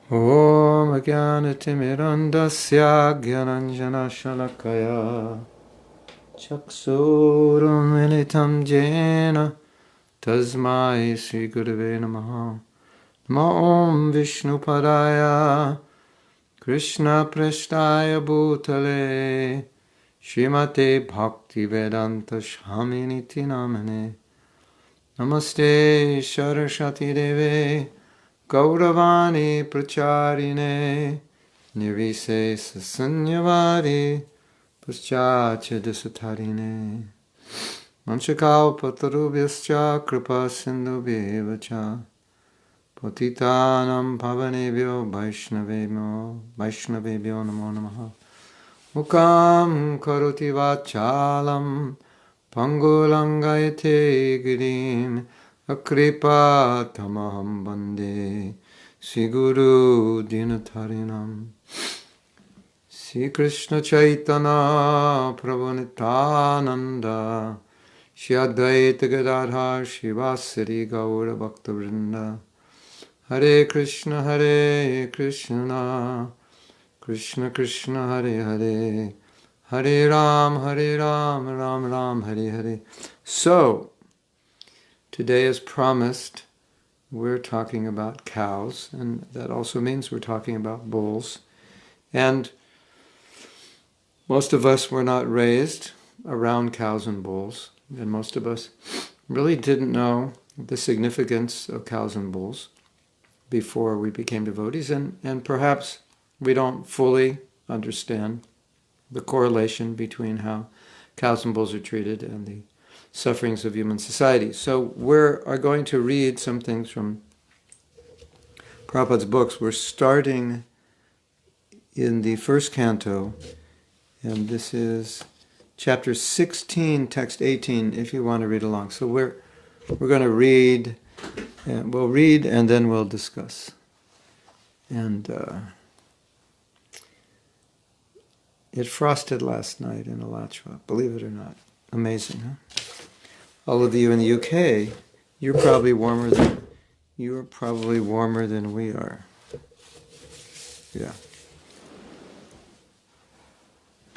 Om Jnanatimirandasya Gyananjana Shalakaya Chaksurum Militam Jena Tasmai Sri Gurave Namaha Namo Om Vishnu Padaya Krishna Prashtaya Bhutale Srimate Bhakti Vedanta Shaminiti Namane Namaste Saraswati Deve Gauravani Pracharine Nirvise Sasanyavadi Paschacha Desatarine Manchakal Patarubhyascha Kripa Sindhubhyevacha Patitanam Pavanebhyo Vaishnavebhyo Namo Namaha Mukam Karoti Vachalam Pangulangayate Girim Akripa Tamaham Bande Siguru Dinatarinam Sri Krishna Chaitanya Prabhu Nityananda Shri Advaita Gadadhar Shivasari Gaura Bhakta Vrinda Hare Krishna Krishna Krishna Hare Hare Hare Ram Ram Ram Hare Hare. So, today, as promised, we're talking about cows, and that also means we're talking about bulls. And most of us were not raised around cows and bulls, and most of us really didn't know the significance of cows and bulls before we became devotees, and perhaps we don't fully understand the correlation between how cows and bulls are treated and the sufferings of human society. So we are going to read some things from Prabhupada's books. We're starting in the first canto, and this is chapter 16, text 18, if you want to read along. So we're going to read, and we'll read and then we'll discuss. And it frosted last night in Alachua, believe it or not. Amazing, huh? All of you in the UK, you're probably warmer than we are. Yeah.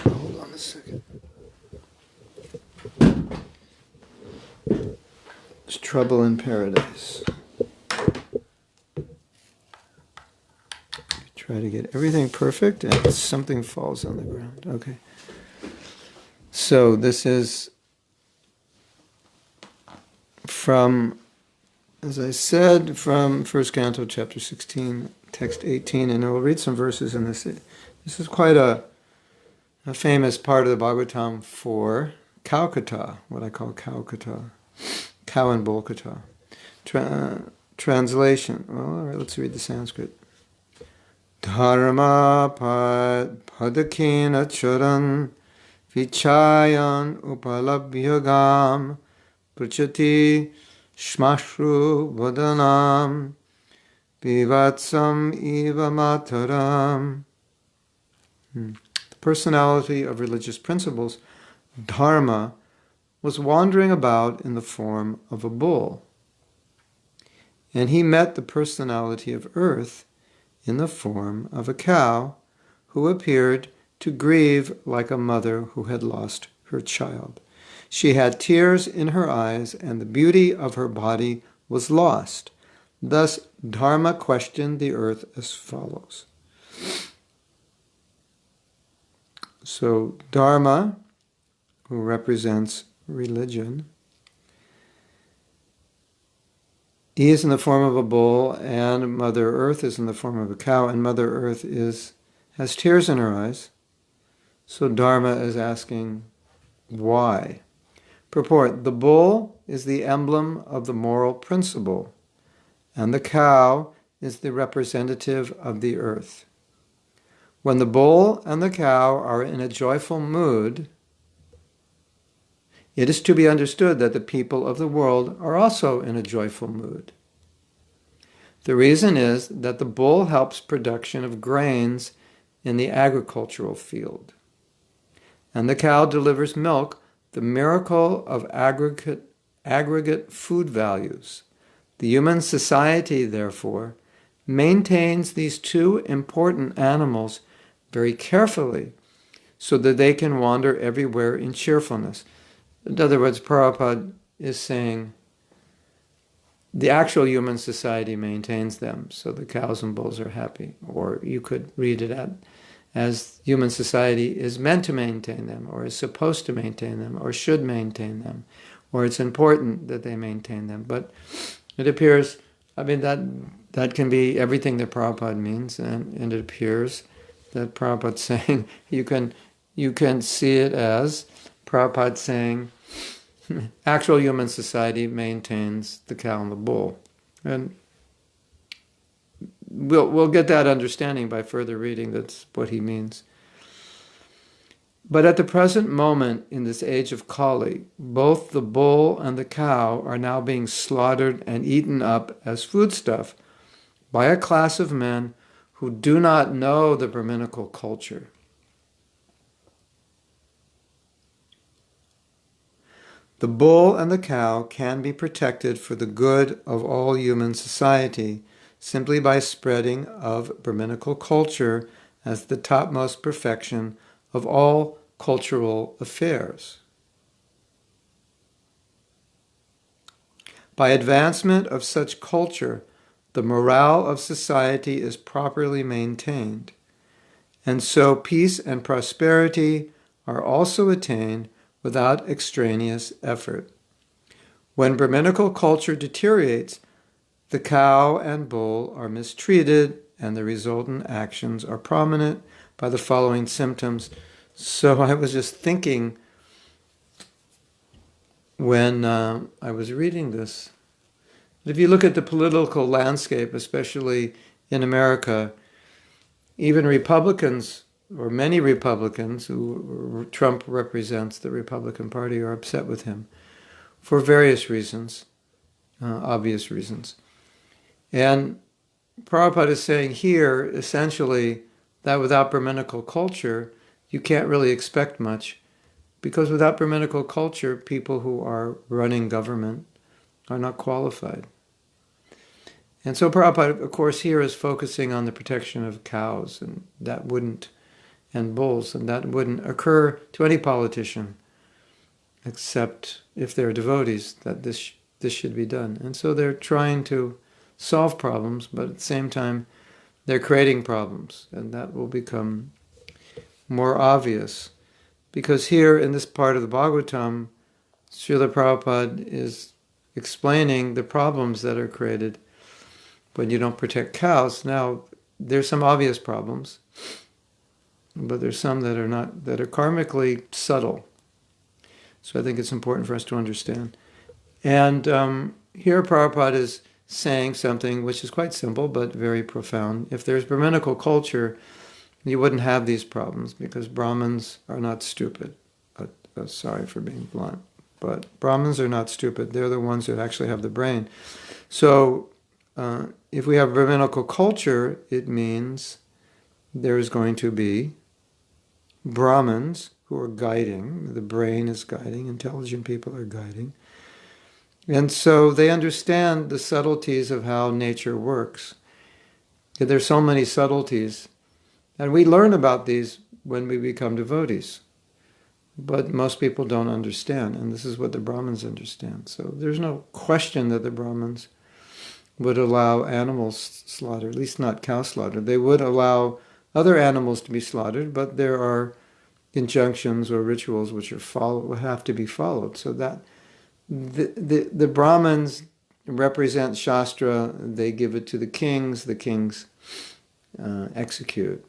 Hold on a second. There's trouble in paradise. Try to get everything perfect and something falls on the ground. Okay. So this is from, as I said, from First Canto, chapter 16, text 18, and I will read some verses in this. This is quite a famous part of the Bhagavatam for cow Katha, what I call cow Katha, cow and bull Katha. Translation. Well, all right, let's read the Sanskrit. Dharma padakina charan vichayan upalabhyagam prachati shmashru vadanam vivatsam eva mataram. The personality of religious principles, Dharma, was wandering about in the form of a bull. And he met the personality of earth in the form of a cow who appeared to grieve like a mother who had lost her child. She had tears in her eyes, and the beauty of her body was lost. Thus, Dharma questioned the earth as follows. So, Dharma, who represents religion, he is in the form of a bull, and Mother Earth is in the form of a cow, and Mother Earth has tears in her eyes. So Dharma is asking, why? Purport: the bull is the emblem of the moral principle, and the cow is the representative of the earth. When the bull and the cow are in a joyful mood, it is to be understood that the people of the world are also in a joyful mood. The reason is that the bull helps production of grains in the agricultural field, and the cow delivers milk, the miracle of aggregate food values. The human society, therefore, maintains these two important animals very carefully so that they can wander everywhere in cheerfulness. In other words, Prabhupada is saying the actual human society maintains them so the cows and bulls are happy. Or you could read it as human society is meant to maintain them, or is supposed to maintain them, or should maintain them, or it's important that they maintain them. But it appears, that can be everything that Prabhupada means, and it appears that Prabhupada's saying you can see it as Prabhupada saying actual human society maintains the cow and the bull. And we'll get that understanding by further reading. That's what he means. But at the present moment, in this age of Kali, both the bull and the cow are now being slaughtered and eaten up as foodstuff by a class of men who do not know the Brahminical culture. The bull and the cow can be protected for the good of all human society simply by spreading of Brahminical culture as the topmost perfection of all cultural affairs. By advancement of such culture, the morale of society is properly maintained, and so peace and prosperity are also attained without extraneous effort. When Brahminical culture deteriorates, the cow and bull are mistreated, and the resultant actions are prominent by the following symptoms. So I was just thinking when I was reading this, if you look at the political landscape, especially in America, even Republicans, or many Republicans who Trump represents, the Republican Party, are upset with him for various reasons, obvious reasons. And Prabhupada is saying here, essentially, that without Brahminical culture, you can't really expect much, because without Brahminical culture, people who are running government are not qualified. And so Prabhupada, of course, here is focusing on the protection of cows, and bulls, and that wouldn't occur to any politician, except if they're devotees, that this should be done. And so they're trying to solve problems, but at the same time, they're creating problems, and that will become more obvious. Because here in this part of the Bhagavatam, Srila Prabhupada is explaining the problems that are created when you don't protect cows. Now, there's some obvious problems, but there's some that are not, that are karmically subtle. So I think it's important for us to understand. And here Prabhupada is saying something which is quite simple but very profound. If there's Brahminical culture, you wouldn't have these problems, because Brahmins are not stupid. Sorry for being blunt, but Brahmins are not stupid. They're the ones that actually have the brain. So if we have Brahminical culture, it means there's going to be Brahmins who are guiding. The brain is guiding. Intelligent people are guiding. And so they understand the subtleties of how nature works. There's so many subtleties. And we learn about these when we become devotees. But most people don't understand. And this is what the Brahmins understand. So there's no question that the Brahmins would allow animals slaughtered, at least not cow slaughter. They would allow other animals to be slaughtered, but there are injunctions or rituals which have to be followed. So that the Brahmins represent Shastra, they give it to the kings execute.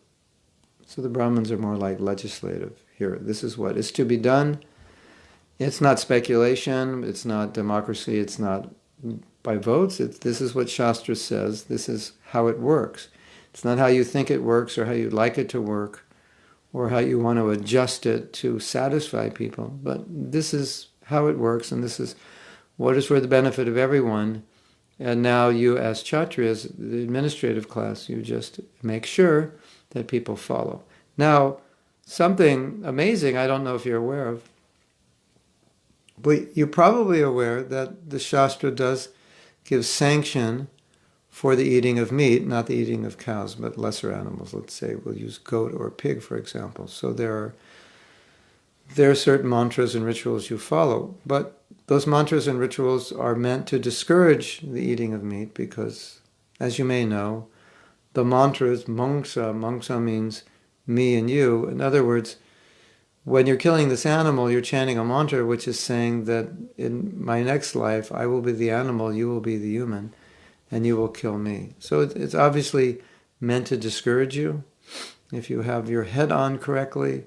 So the Brahmins are more like legislative here. This is what is to be done. It's not speculation, it's not democracy, it's not by votes. This is what Shastra says, this is how it works. It's not how you think it works or how you'd like it to work or how you want to adjust it to satisfy people, but this is how it works, and this is what is for the benefit of everyone. And now you, as Kshatriyas, the administrative class, you just make sure that people follow. Now, something amazing, I don't know if you're aware of, but you're probably aware that the Shastra does give sanction for the eating of meat, not the eating of cows, but lesser animals. Let's say we'll use goat or pig, for example. So there are certain mantras and rituals you follow, but those mantras and rituals are meant to discourage the eating of meat because, as you may know, the mantra is mangsa means me and you. In other words, when you're killing this animal, you're chanting a mantra which is saying that in my next life, I will be the animal, you will be the human, and you will kill me. So it's obviously meant to discourage you. If you have your head on correctly,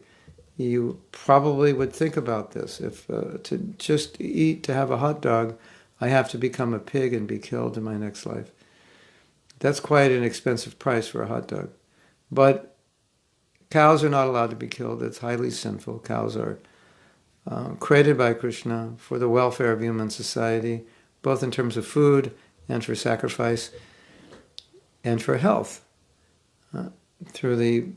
you probably would think about this. If to just eat, to have a hot dog, I have to become a pig and be killed in my next life. That's quite an expensive price for a hot dog. But cows are not allowed to be killed. It's highly sinful. Cows are created by Krishna for the welfare of human society, both in terms of food and for sacrifice and for health, through the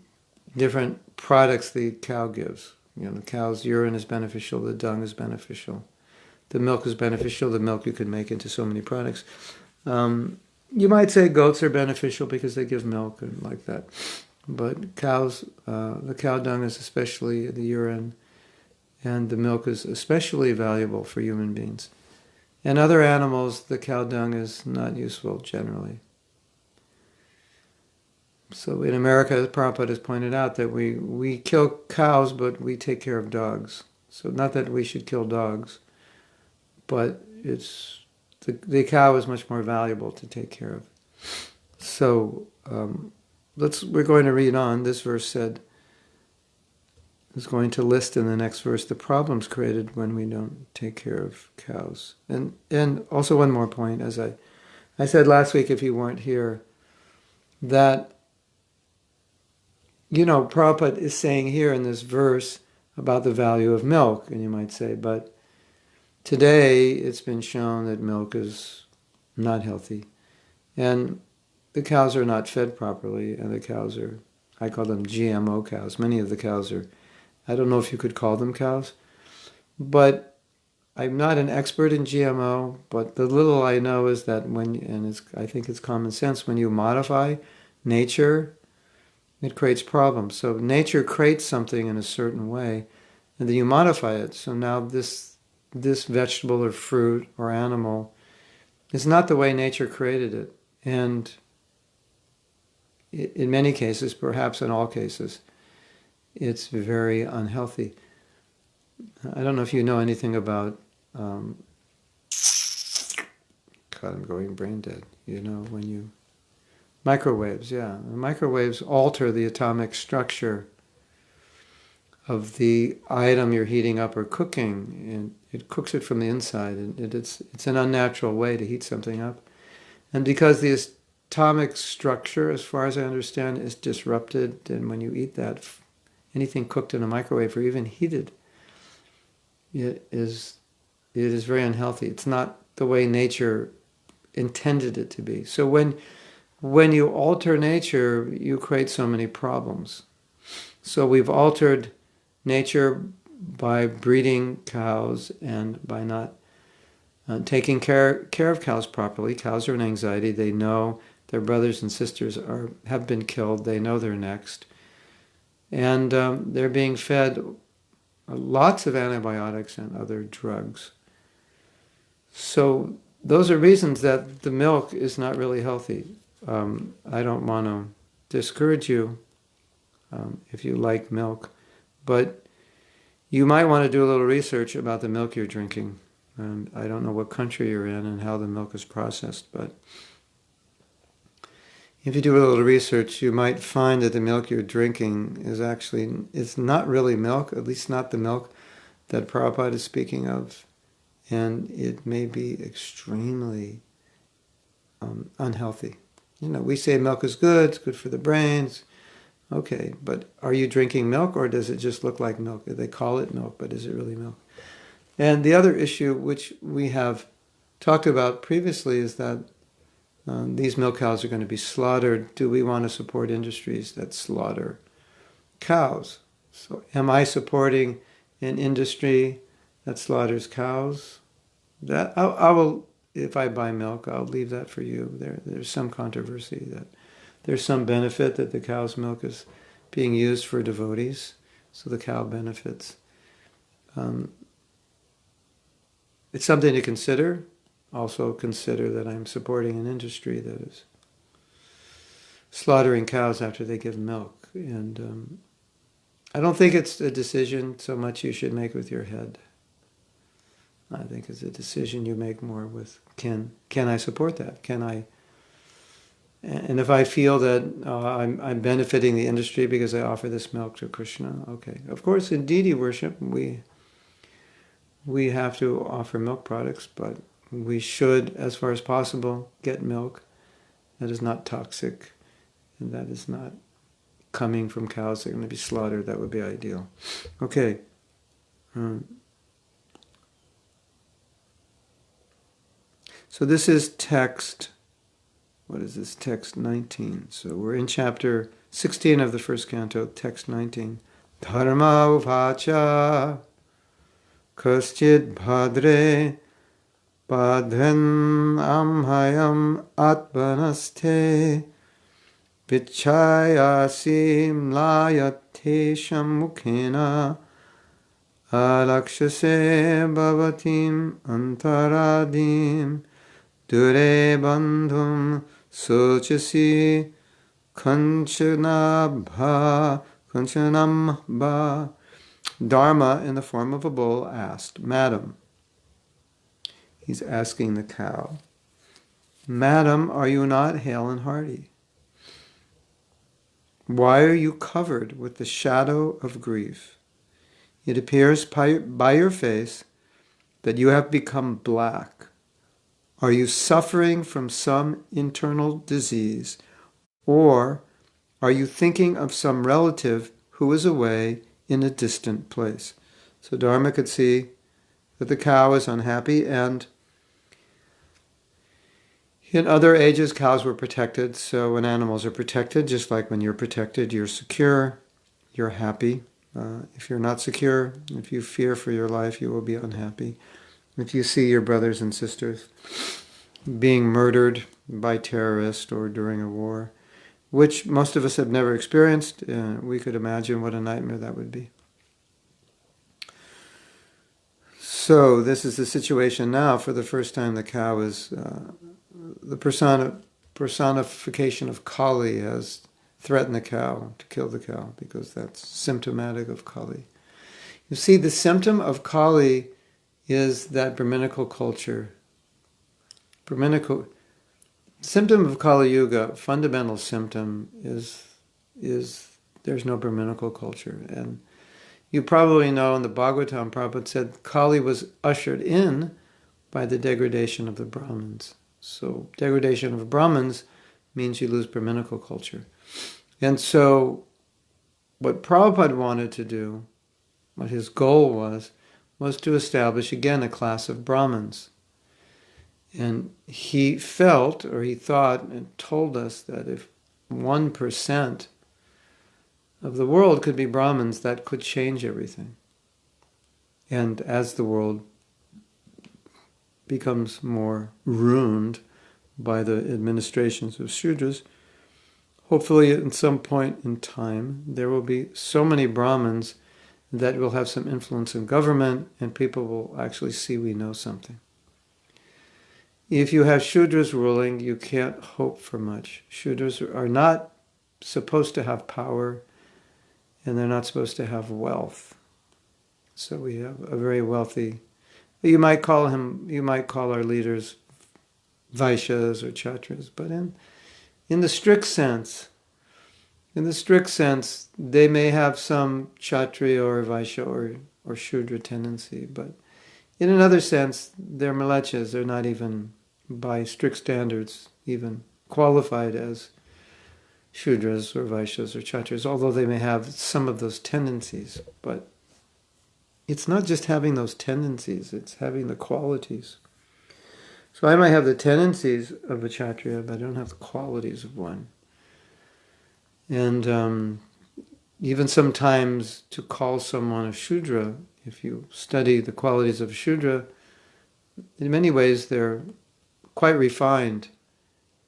different products the cow gives. The cow's urine is beneficial, the dung is beneficial, the milk is beneficial, the milk you can make into so many products. You might say goats are beneficial because they give milk and like that. But cows, the cow dung is especially the urine, and the milk is especially valuable for human beings. And other animals, the cow dung is not useful generally. So in America, Prabhupada has pointed out that we kill cows, but we take care of dogs. So not that we should kill dogs, but it's the cow is much more valuable to take care of. So we're going to read on. This verse is going to list in the next verse the problems created when we don't take care of cows. And also one more point, as I said last week, if you weren't here, that Prabhupada is saying here in this verse about the value of milk, and you might say, but today it's been shown that milk is not healthy, and the cows are not fed properly, and the cows are, I call them GMO cows. Many of the cows are, I don't know if you could call them cows, but I'm not an expert in GMO, but the little I know is that I think it's common sense, when you modify nature, it creates problems. So nature creates something in a certain way, and then you modify it. So now this vegetable or fruit or animal is not the way nature created it. And in many cases, perhaps in all cases, it's very unhealthy. I don't know if you know anything about, God, I'm going brain dead. Microwaves, yeah. Microwaves alter the atomic structure of the item you're heating up or cooking, and it cooks it from the inside, and it's an unnatural way to heat something up. And because the atomic structure, as far as I understand, is disrupted, and when you eat that, anything cooked in a microwave or even heated, it is very unhealthy. It's not the way nature intended it to be. So when you alter nature, you create so many problems. So we've altered nature by breeding cows and by not taking care of cows properly. Cows are in anxiety. They know their brothers and sisters have been killed. They know they're next. And they're being fed lots of antibiotics and other drugs. So those are reasons that the milk is not really healthy. I don't want to discourage you if you like milk, but you might want to do a little research about the milk you're drinking. And I don't know what country you're in and how the milk is processed, but if you do a little research, you might find that the milk you're drinking is not really milk, at least not the milk that Prabhupada is speaking of, and it may be extremely unhealthy. We say milk is good, it's good for the brains. Okay, but are you drinking milk, or does it just look like milk? They call it milk, but is it really milk? And the other issue, which we have talked about previously, is that these milk cows are going to be slaughtered. Do we want to support industries that slaughter cows? So am I supporting an industry that slaughters cows? That I will if I buy milk, I'll leave that for you. There's some controversy that there's some benefit that the cow's milk is being used for devotees, so the cow benefits. It's something to consider. Also consider that I'm supporting an industry that is slaughtering cows after they give milk. And I don't think it's a decision so much you should make with your head. I think it's a decision you make more with, can I support that? Can I? And if I feel that I'm benefiting the industry because I offer this milk to Krishna, okay. Of course, in deity worship, we have to offer milk products, but we should, as far as possible, get milk that is not toxic and that is not coming from cows that are going to be slaughtered. That would be ideal. Okay. So this is text, what is this? Text 19. So we're in chapter 16 of the first canto, text 19. Dharma uvacha kaschid bhadre padhan amhayam atmanaste vichayasim layate shamukhena alakshase bhavatim antaradim dure bandhum sochasi kanchanam bha. Dharma, in the form of a bull, asked, Madam, he's asking the cow, Madam, are you not hale and hearty? Why are you covered with the shadow of grief? It appears by your face that you have become black. Are you suffering from some internal disease? Or are you thinking of some relative who is away in a distant place? So Dharma could see that the cow is unhappy, and in other ages cows were protected. So when animals are protected, just like when you're protected, you're secure, you're happy. If you're not secure, if you fear for your life, you will be unhappy. If you see your brothers and sisters being murdered by terrorists or during a war, which most of us have never experienced, we could imagine what a nightmare that would be. So this is the situation now. For the first time, the cow is, the personification of Kali has threatened the cow, to kill the cow, because that's symptomatic of Kali. You see, the symptom of Kali is that Brahminical culture. Symptom of Kali Yuga, fundamental symptom is there's no Brahminical culture. And you probably know in the Bhagavatam, Prabhupada said Kali was ushered in by the degradation of the Brahmins. So degradation of Brahmins means you lose Brahminical culture. And so what Prabhupada wanted to do, what his goal was to establish again a class of Brahmins. And he felt, or he thought, and told us that if 1% of the world could be Brahmins, that could change everything. And as the world becomes more ruined by the administrations of Shudras, hopefully at some point in time there will be so many Brahmins that will have some influence in government and people will actually see we know something. If you have Shudras ruling, you can't hope for much. Shudras are not supposed to have power, and they're not supposed to have wealth. So we have a very wealthy, you might call our leaders Vaishyas or Kshatras, but in the strict sense, they may have some Kshatriya or Vaishya or Shudra tendency, but in another sense, they're Mlechas. They're not even, by strict standards, even qualified as Shudras or Vaishyas or Kshatras, although they may have some of those tendencies. But it's not just having those tendencies, it's having the qualities. So I might have the tendencies of a Kshatriya, but I don't have the qualities of one. And even sometimes to call someone a Shudra, if you study the qualities of a Shudra, in many ways they're quite refined,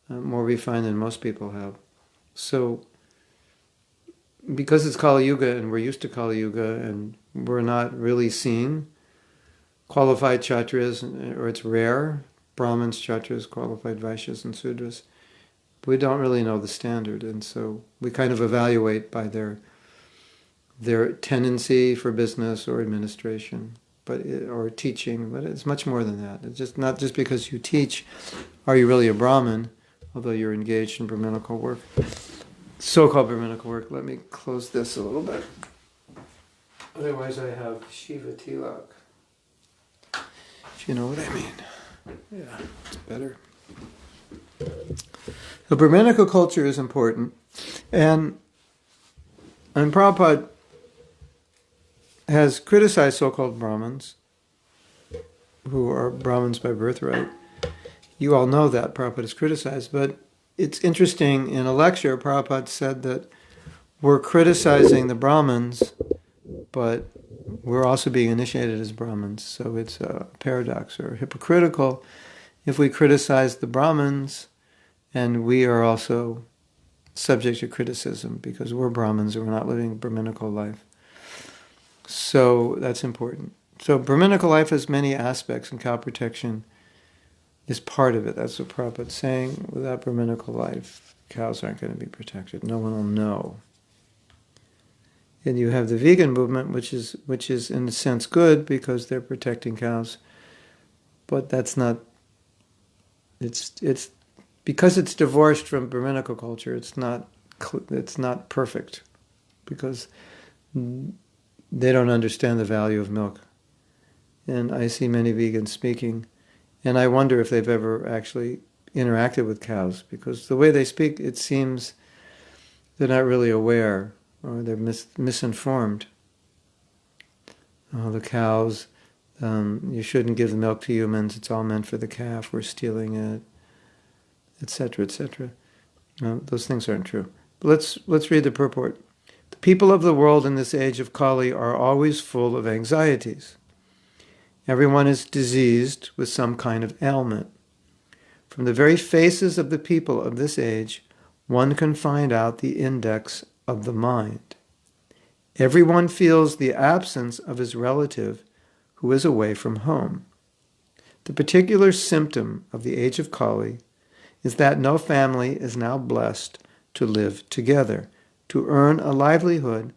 more refined than most people have. So, because it's Kali Yuga and we're used to Kali Yuga and we're not really seeing qualified Kshatriyas, or it's rare, Brahmins, Kshatriyas, qualified Vaishyas and Sudras, we don't really know the standard, and so we kind of evaluate by their tendency for business or administration, or teaching. But it's much more than that. It's just not just because you teach, are you really a Brahmin? Although you're engaged in Brahminical work, so-called Brahminical work. Let me close this a little bit. Otherwise, I have Shiva Tilak. If you know what I mean. Yeah, it's better. The Brahminical culture is important, and Prabhupada has criticized so-called Brahmins, who are Brahmins by birthright. You all know that Prabhupada is criticized, but it's interesting, in a lecture, Prabhupada said that we're criticizing the Brahmins, but we're also being initiated as Brahmins, so it's a paradox or hypocritical if we criticize the Brahmins and we are also subject to criticism because we're Brahmins and we're not living Brahminical life. So that's important. So Brahminical life has many aspects, and cow protection is part of it. That's what Prabhupada's saying. Without Brahminical life, cows aren't going to be protected. No one will know. And you have the vegan movement, which is in a sense good because they're protecting cows, but that's not. It's because it's divorced from Brahminical culture. It's not perfect because they don't understand the value of milk. And I see many vegans speaking, and I wonder if they've ever actually interacted with cows, because the way they speak, it seems they're not really aware, or they're misinformed. The cows, you shouldn't give the milk to humans, it's all meant for the calf, we're stealing it, etc., etc. Those things aren't true. But let's read the purport. The people of the world in this age of Kali are always full of anxieties. Everyone is diseased with some kind of ailment. From the very faces of the people of this age, one can find out the index of the mind. Everyone feels the absence of his relative who is away from home. The particular symptom of the age of Kali is that no family is now blessed to live together. To earn a livelihood,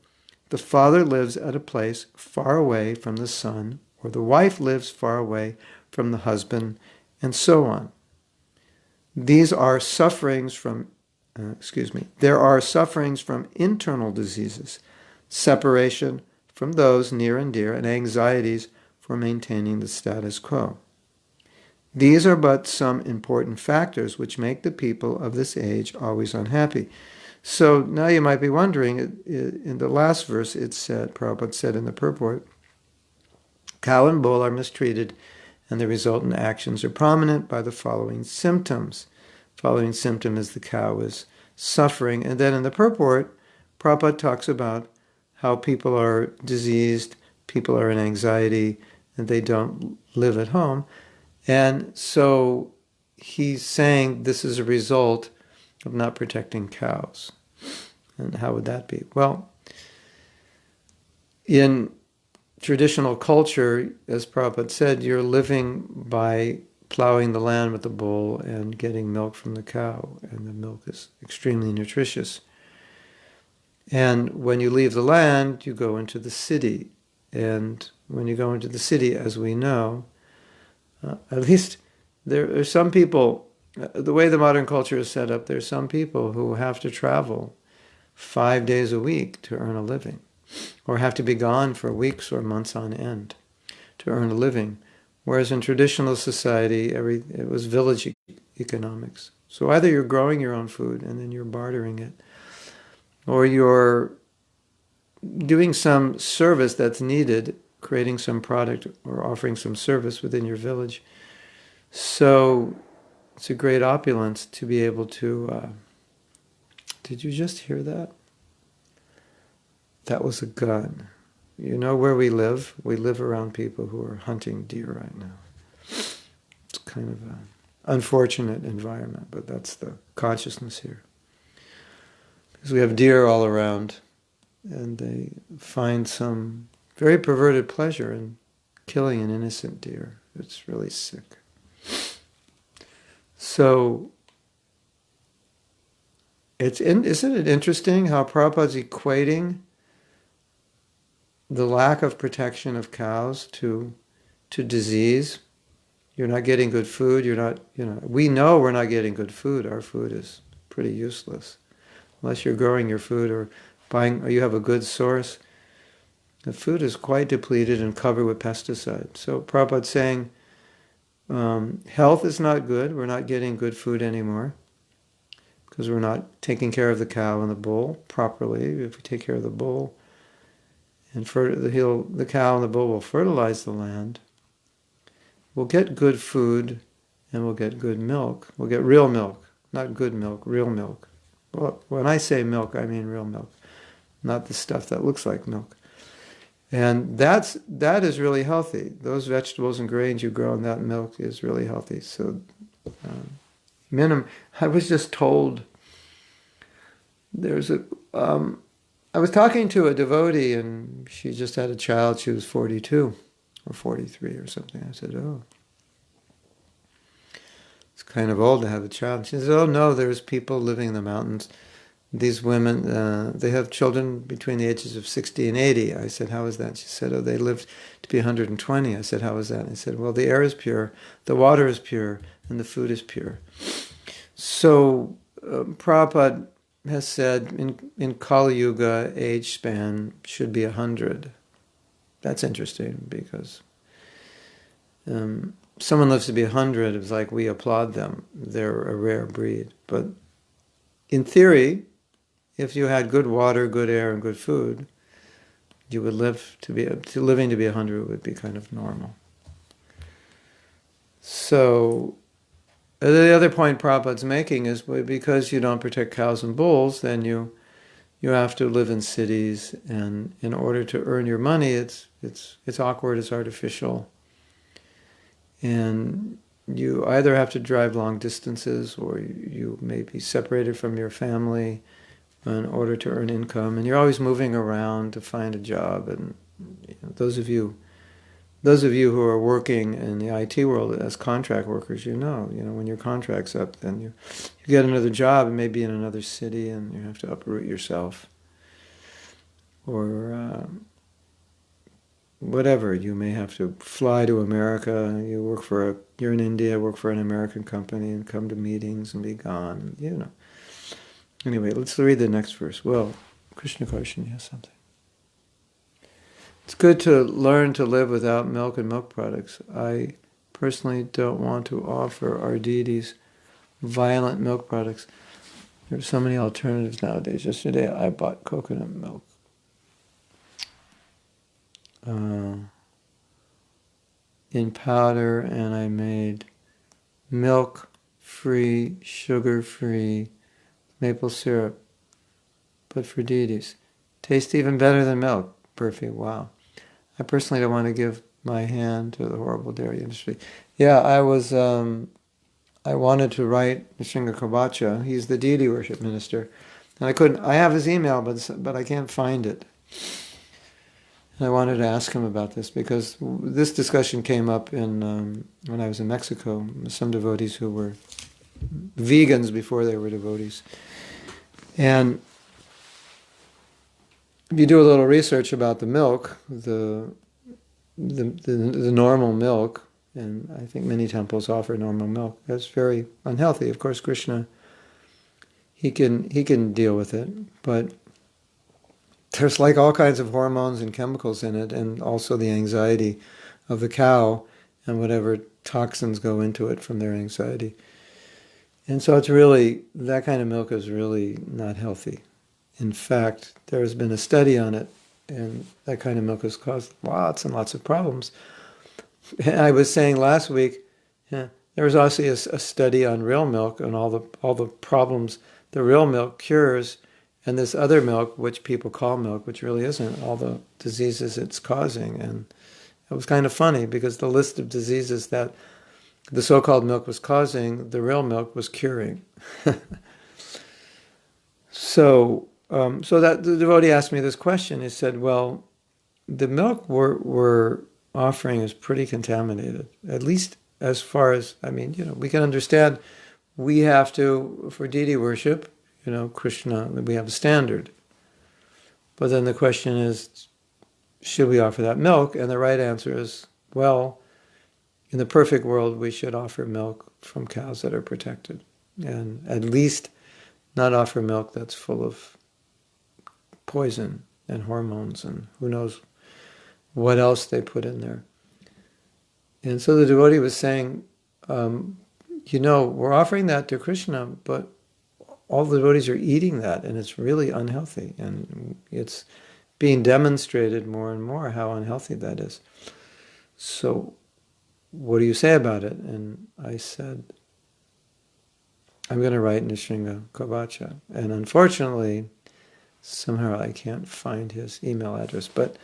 the father lives at a place far away from the son, or the wife lives far away from the husband, and so on. There are sufferings from internal diseases, separation from those near and dear, and anxieties for maintaining the status quo. These are but some important factors which make the people of this age always unhappy. So now you might be wondering, in the last verse it said, Prabhupada said in the purport, cow and bull are mistreated and the resultant actions are prominent by the following symptoms. The following symptom is the cow is suffering. And then in the purport, Prabhupada talks about how people are diseased, people are in anxiety, and they don't live at home. And so he's saying this is a result of not protecting cows. And how would that be? Well, in traditional culture, as Prabhupada said, you're living by plowing the land with the bull and getting milk from the cow, and the milk is extremely nutritious. And when you leave the land, you go into the city. And when you go into the city, as we know, at least there are some people, the way the modern culture is set up, there's some people who have to travel 5 days a week to earn a living, or have to be gone for weeks or months on end to earn a living. Whereas in traditional society, it was village economics. So either you're growing your own food and then you're bartering it, or you're doing some service that's needed, creating some product or offering some service within your village. So it's a great opulence to be able to... did you just hear that? That was a gun. You know where we live? We live around people who are hunting deer right now. It's kind of unfortunate environment, but that's the consciousness here. Because we have deer all around, and they find some very perverted pleasure in killing an innocent deer. It's really sick. So, isn't it interesting how Prabhupada's equating the lack of protection of cows to disease? You're not getting good food, we know we're not getting good food. Our food is pretty useless. Unless you're growing your food or buying, or you have a good source, the food is quite depleted and covered with pesticides. So Prabhupada's saying, health is not good. We're not getting good food anymore because we're not taking care of the cow and the bull properly. If we take care of the bull, and the cow and the bull will fertilize the land, we'll get good food and we'll get good milk. We'll get real milk, not good milk, real milk. Well, when I say milk, I mean real milk, not the stuff that looks like milk. And that is really healthy. Those vegetables and grains you grow in that milk is really healthy. So, I was just told I was talking to a devotee and she just had a child. She was 42 or 43 or something. I said, oh, it's kind of old to have a child. She said, oh no, there's people living in the mountains. These women, they have children between the ages of 60 and 80. I said, how is that? She said, oh, they lived to be 120. I said, how is that? I said, well, the air is pure, the water is pure, and the food is pure. So Prabhupada has said in Kali Yuga, age span should be 100. That's interesting because someone lives to be 100, it's like we applaud them. They're a rare breed. But in theory, if you had good water, good air, and good food, you would living to be 100 would be kind of normal. So the other point Prabhupada's making is because you don't protect cows and bulls, then you have to live in cities, and in order to earn your money, it's awkward, it's artificial, and you either have to drive long distances or you may be separated from your family in order to earn income, and you're always moving around to find a job. And those of you who are working in the IT world as contract workers, when your contract's up, then you get another job, and maybe in another city, and you have to uproot yourself. Or whatever, you may have to fly to America, you're in India, work for an American company, and come to meetings and be gone, Anyway, let's read the next verse. Well, Krishna Karshan has something. It's good to learn to live without milk and milk products. I personally don't want to offer our deities violent milk products. There are so many alternatives nowadays. Yesterday I bought coconut milk. In powder, and I made milk-free, sugar-free maple syrup, but for deities. Tastes even better than milk. Perfect. Wow. I personally don't want to give my hand to the horrible dairy industry. Yeah, I wanted to write Nrsinga Kabacha. He's the deity worship minister. And I couldn't. I have his email, but I can't find it. And I wanted to ask him about this because this discussion came up when I was in Mexico. Some devotees who were vegans before they were devotees. And if you do a little research about the milk, the normal milk, and I think many temples offer normal milk, that's very unhealthy. Of course, Krishna, he can deal with it, but there's like all kinds of hormones and chemicals in it, and also the anxiety of the cow and whatever toxins go into it from their anxiety. And so that kind of milk is really not healthy. In fact, there has been a study on it, and that kind of milk has caused lots and lots of problems. And I was saying last week, there was also a study on real milk and all the problems the real milk cures, and this other milk, which people call milk, which really isn't, all the diseases it's causing. And it was kind of funny because the list of diseases that the so-called milk was causing, the real milk was curing. So that the devotee asked me this question. He said, well, the milk we're offering is pretty contaminated, at least as far as, we can understand we have to, for deity worship, Krishna, we have a standard. But then the question is, should we offer that milk? And the right answer is, well, in the perfect world, we should offer milk from cows that are protected. And at least not offer milk that's full of poison and hormones and who knows what else they put in there. And so the devotee was saying, we're offering that to Krishna, but all the devotees are eating that, and it's really unhealthy. And it's being demonstrated more and more how unhealthy that is. So what do you say about it? And I said, I'm going to write Nishringa Kavacha. And unfortunately, somehow I can't find his email address, but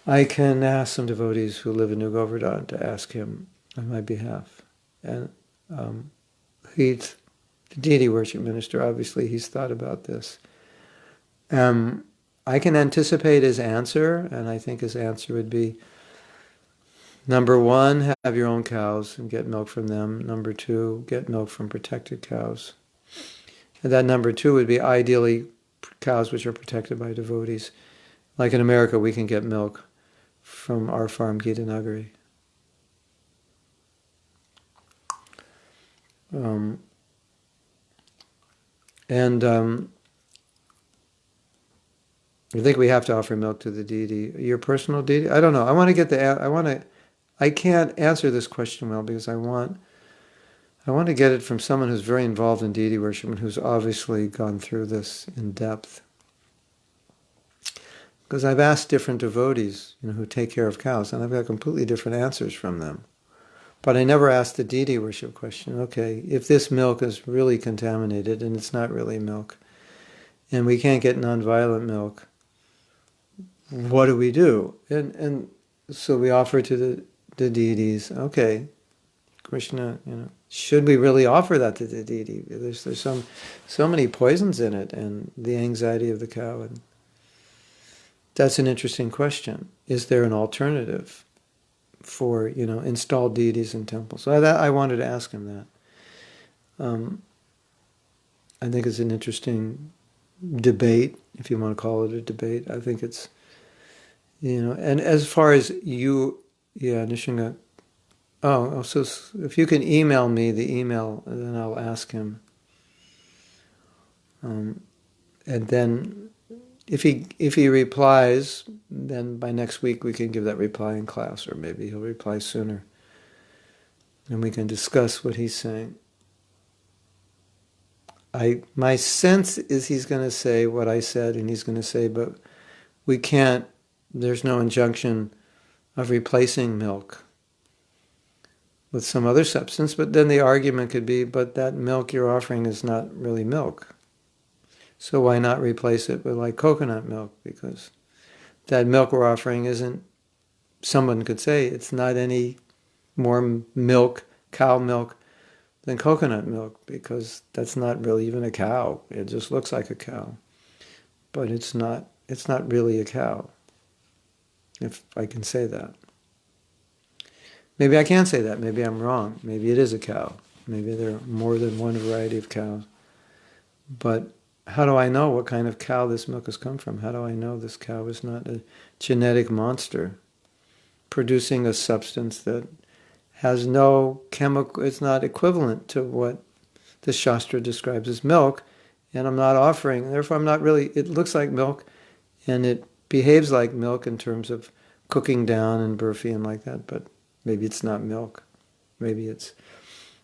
I can ask some devotees who live in New Govardhan to ask him on my behalf. And he's the deity worship minister. Obviously, he's thought about this. I can anticipate his answer, and I think his answer would be, number one, have your own cows and get milk from them. Number two, get milk from protected cows. And that number two would be ideally cows which are protected by devotees. Like in America, we can get milk from our farm, Gita Nagari. I think we have to offer milk to the deity. Your personal deity? I don't know. I can't answer this question well because I want to get it from someone who's very involved in deity worship and who's obviously gone through this in depth. Because I've asked different devotees, who take care of cows, and I've got completely different answers from them. But I never asked the deity worship question. Okay, if this milk is really contaminated and it's not really milk, and we can't get non-violent milk, what do we do? And so we offer to the deities. Okay, Krishna, should we really offer that to the deity? There's so many poisons in it, and the anxiety of the cow. And that's an interesting question. Is there an alternative for installed deities in temples? So I wanted to ask him that. I think it's an interesting debate, if you want to call it a debate. I think it's and as far as you, Nishinga. So if you can email me the email, then I'll ask him. And then if he replies, then by next week we can give that reply in class, or maybe he'll reply sooner. And we can discuss what he's saying. My sense is he's going to say what I said, and he's going to say, but we can't, there's no injunction of replacing milk with some other substance. But then the argument could be, but that milk you're offering is not really milk. So why not replace it with like coconut milk? Because that milk we're offering isn't, someone could say, it's not any more milk, cow milk, than coconut milk, because that's not really even a cow. It just looks like a cow. But it's not really a cow, if I can say that. Maybe I can't say that. Maybe I'm wrong. Maybe it is a cow. Maybe there are more than one variety of cows. But how do I know what kind of cow this milk has come from? How do I know this cow is not a genetic monster producing a substance that has no chemical, it's not equivalent to what the Shastra describes as milk, and I'm not offering, therefore I'm not really, it looks like milk, and it behaves like milk in terms of cooking down and burfi and like that, but maybe it's not milk. Maybe it's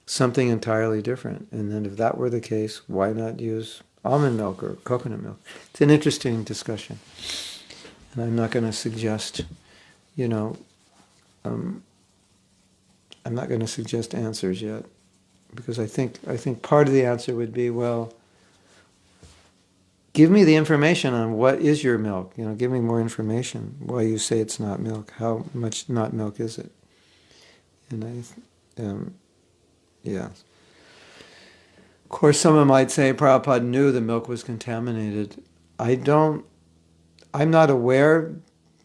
something entirely different. And then if that were the case, why not use almond milk or coconut milk? It's an interesting discussion. And I'm not going to suggest, I'm not going to suggest answers yet, because I think part of the answer would be, well, give me the information on what is your milk. Give me more information. Why you say it's not milk? How much not milk is it? And Yes. Of course, someone might say Prabhupada knew the milk was contaminated. I'm not aware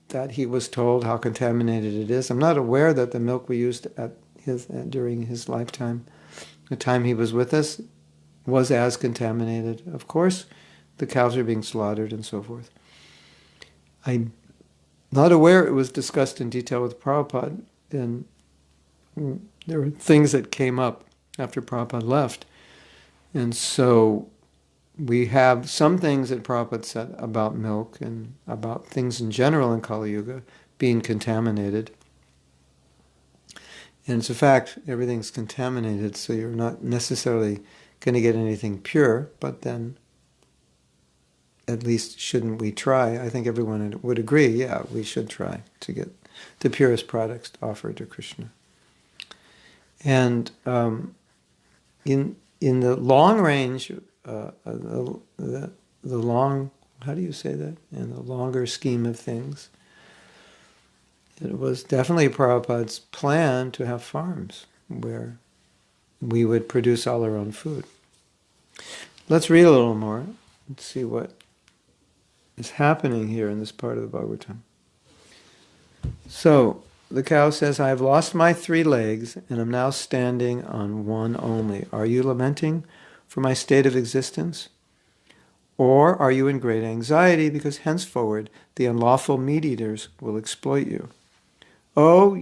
that he was told how contaminated it is. I'm not aware that the milk we used during his lifetime, the time he was with us, was as contaminated. Of course, the cows are being slaughtered and so forth. I'm not aware it was discussed in detail with Prabhupada, and there were things that came up after Prabhupada left. And so we have some things that Prabhupada said about milk and about things in general in Kali Yuga being contaminated. And it's a fact, everything's contaminated, so you're not necessarily going to get anything pure, but then at least shouldn't we try? I think everyone would agree, yeah, we should try to get the purest products offered to Krishna. And in the long range, the long, how do you say that? In the longer scheme of things, it was definitely Prabhupada's plan to have farms where we would produce all our own food. Let's read a little more and see what is happening here in this part of the Bhagavatam. So, the cow says, I have lost my 3 legs and am now standing on one only. Are you lamenting for my state of existence? Or are you in great anxiety because henceforward the unlawful meat-eaters will exploit you? Or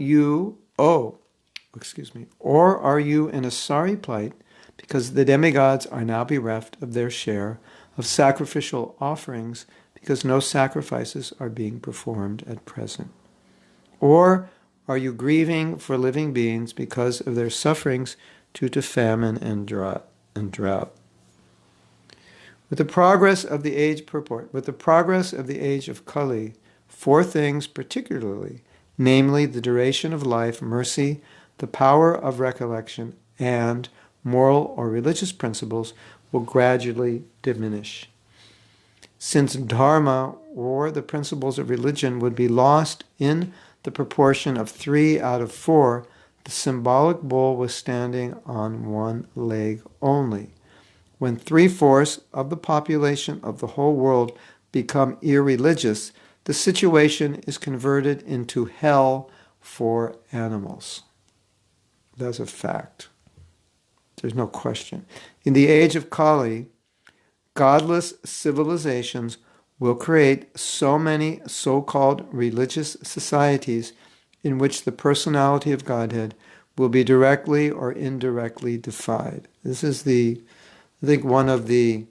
are you in a sorry plight because the demigods are now bereft of their share of sacrificial offerings because no sacrifices are being performed at present? Or are you grieving for living beings because of their sufferings due to famine and drought? With the progress of the age of Kali, 4 things particularly, namely the duration of life, mercy, the power of recollection, and moral or religious principles will gradually diminish. Since dharma, or the principles of religion, would be lost in the proportion of 3 out of 4, the symbolic bull was standing on one leg only. When 3/4 of the population of the whole world become irreligious, the situation is converted into hell for animals. That's a fact. There's no question. In the age of Kali, godless civilizations will create so many so-called religious societies in which the personality of Godhead will be directly or indirectly defied. This is I think one of the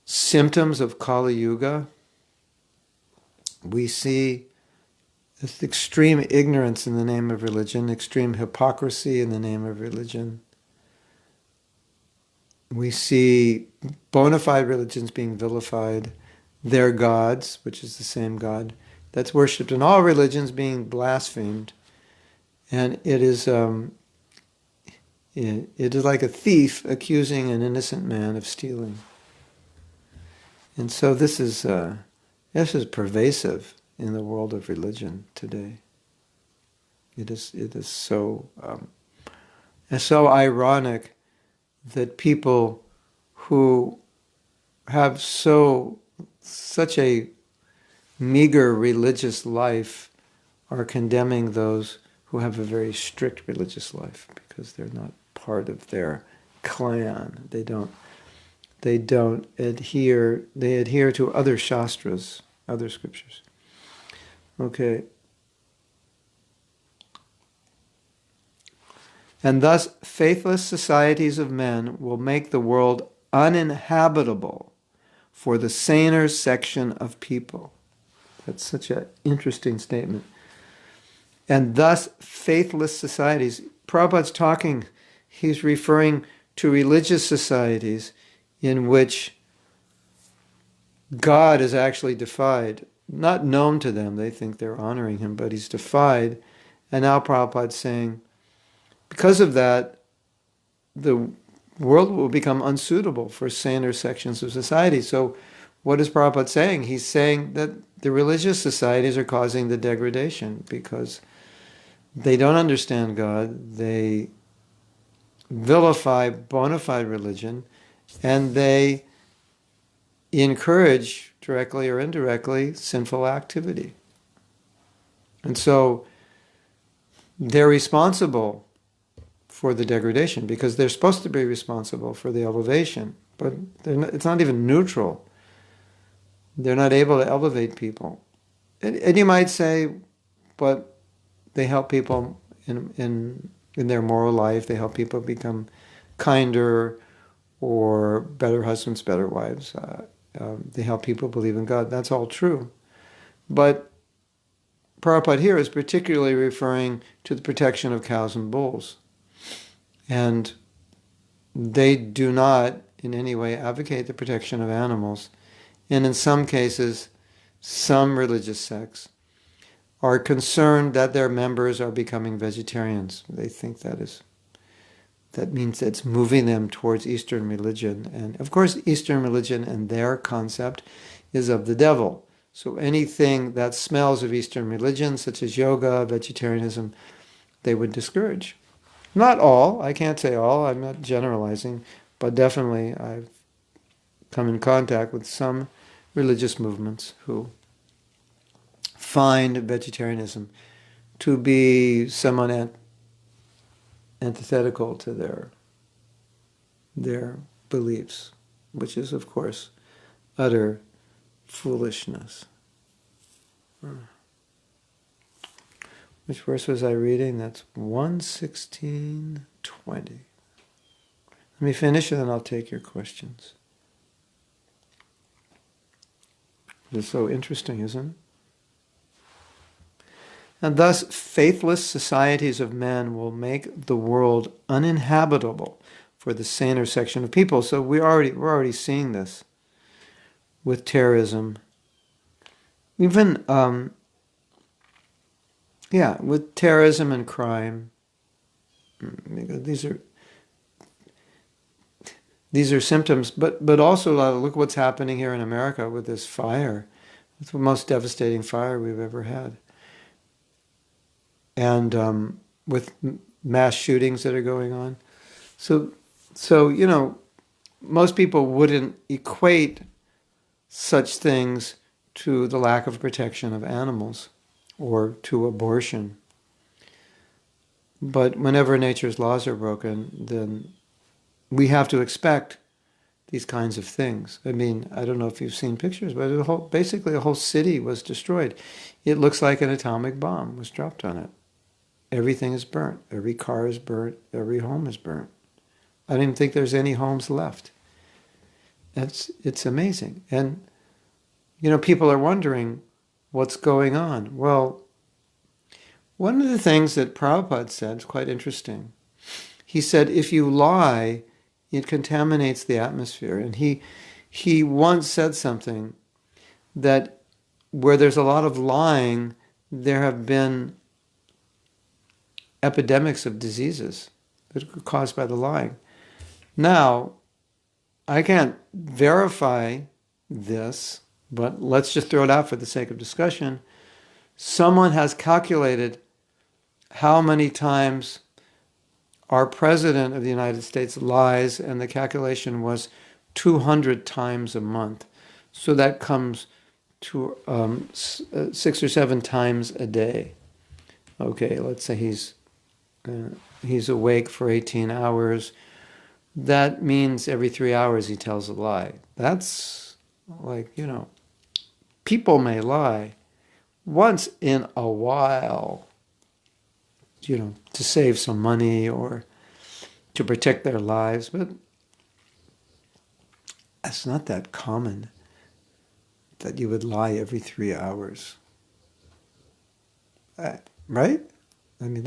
symptoms of Kali Yuga. We see this extreme ignorance in the name of religion, extreme hypocrisy in the name of religion. We see bona fide religions being vilified, their gods, which is the same God that's worshipped in all religions, being blasphemed. And it is like a thief accusing an innocent man of stealing. And so this is pervasive in the world of religion today. It is so ironic that people who have such a meager religious life are condemning those who have a very strict religious life because they're not part of their clan. They adhere to other shastras, other scriptures. Okay. And thus, faithless societies of men will make the world uninhabitable for the saner section of people. That's such an interesting statement. And thus, faithless societies. Prabhupada's talking, he's referring to religious societies in which God is actually defied. Not known to them, they think they're honoring him, but he's defied. And now Prabhupada's saying, because of that, the world will become unsuitable for saner sections of society. So what is Prabhupada saying? He's saying that the religious societies are causing the degradation because they don't understand God. They vilify bona fide religion, and they encourage, directly or indirectly, sinful activity. And so they're responsible for the degradation because they're supposed to be responsible for the elevation, but it's not even neutral. They're not able to elevate people. And you might say, but they help people in their moral life. They help people become kinder or better husbands, better wives. They help people believe in God. That's all true. But Prabhupada here is particularly referring to the protection of cows and bulls. And they do not in any way advocate the protection of animals. And in some cases, some religious sects are concerned that their members are becoming vegetarians. They think that means it's moving them towards Eastern religion. And of course, Eastern religion and their concept is of the devil. So anything that smells of Eastern religion, such as yoga, vegetarianism, they would discourage. Not all, I can't say all, I'm not generalizing, but definitely I've come in contact with some religious movements who find vegetarianism to be somewhat antithetical to their beliefs, which is, of course, utter foolishness. Which verse was I reading? That's 1:16:20. Let me finish and then I'll take your questions. It's so interesting, isn't it? And thus, faithless societies of men will make the world uninhabitable for the saner section of people. So we're already seeing this with terrorism, even with terrorism and crime. These are symptoms, but also look what's happening here in America with this fire. It's the most devastating fire we've ever had. And with mass shootings that are going on. So most people wouldn't equate such things to the lack of protection of animals or to abortion. But whenever nature's laws are broken, then we have to expect these kinds of things. I mean, I don't know if you've seen pictures, but basically a whole city was destroyed. It looks like an atomic bomb was dropped on it. Everything is burnt. Every car is burnt. Every home is burnt. I don't even think there's any homes left. It's amazing. And, people are wondering what's going on. Well, one of the things that Prabhupada said is quite interesting. He said, if you lie, it contaminates the atmosphere. And he once said something that where there's a lot of lying, there have been epidemics of diseases that are caused by the lying. Now, I can't verify this, but let's just throw it out for the sake of discussion. Someone has calculated how many times our President of the United States lies, and the calculation was 200 times a month. So that comes to 6 or 7 times a day. Okay, let's say he's awake for 18 hours. That means every 3 hours he tells a lie. That's like, people may lie once in a while, to save some money or to protect their lives, but it's not that common that you would lie every 3 hours. Right? I mean,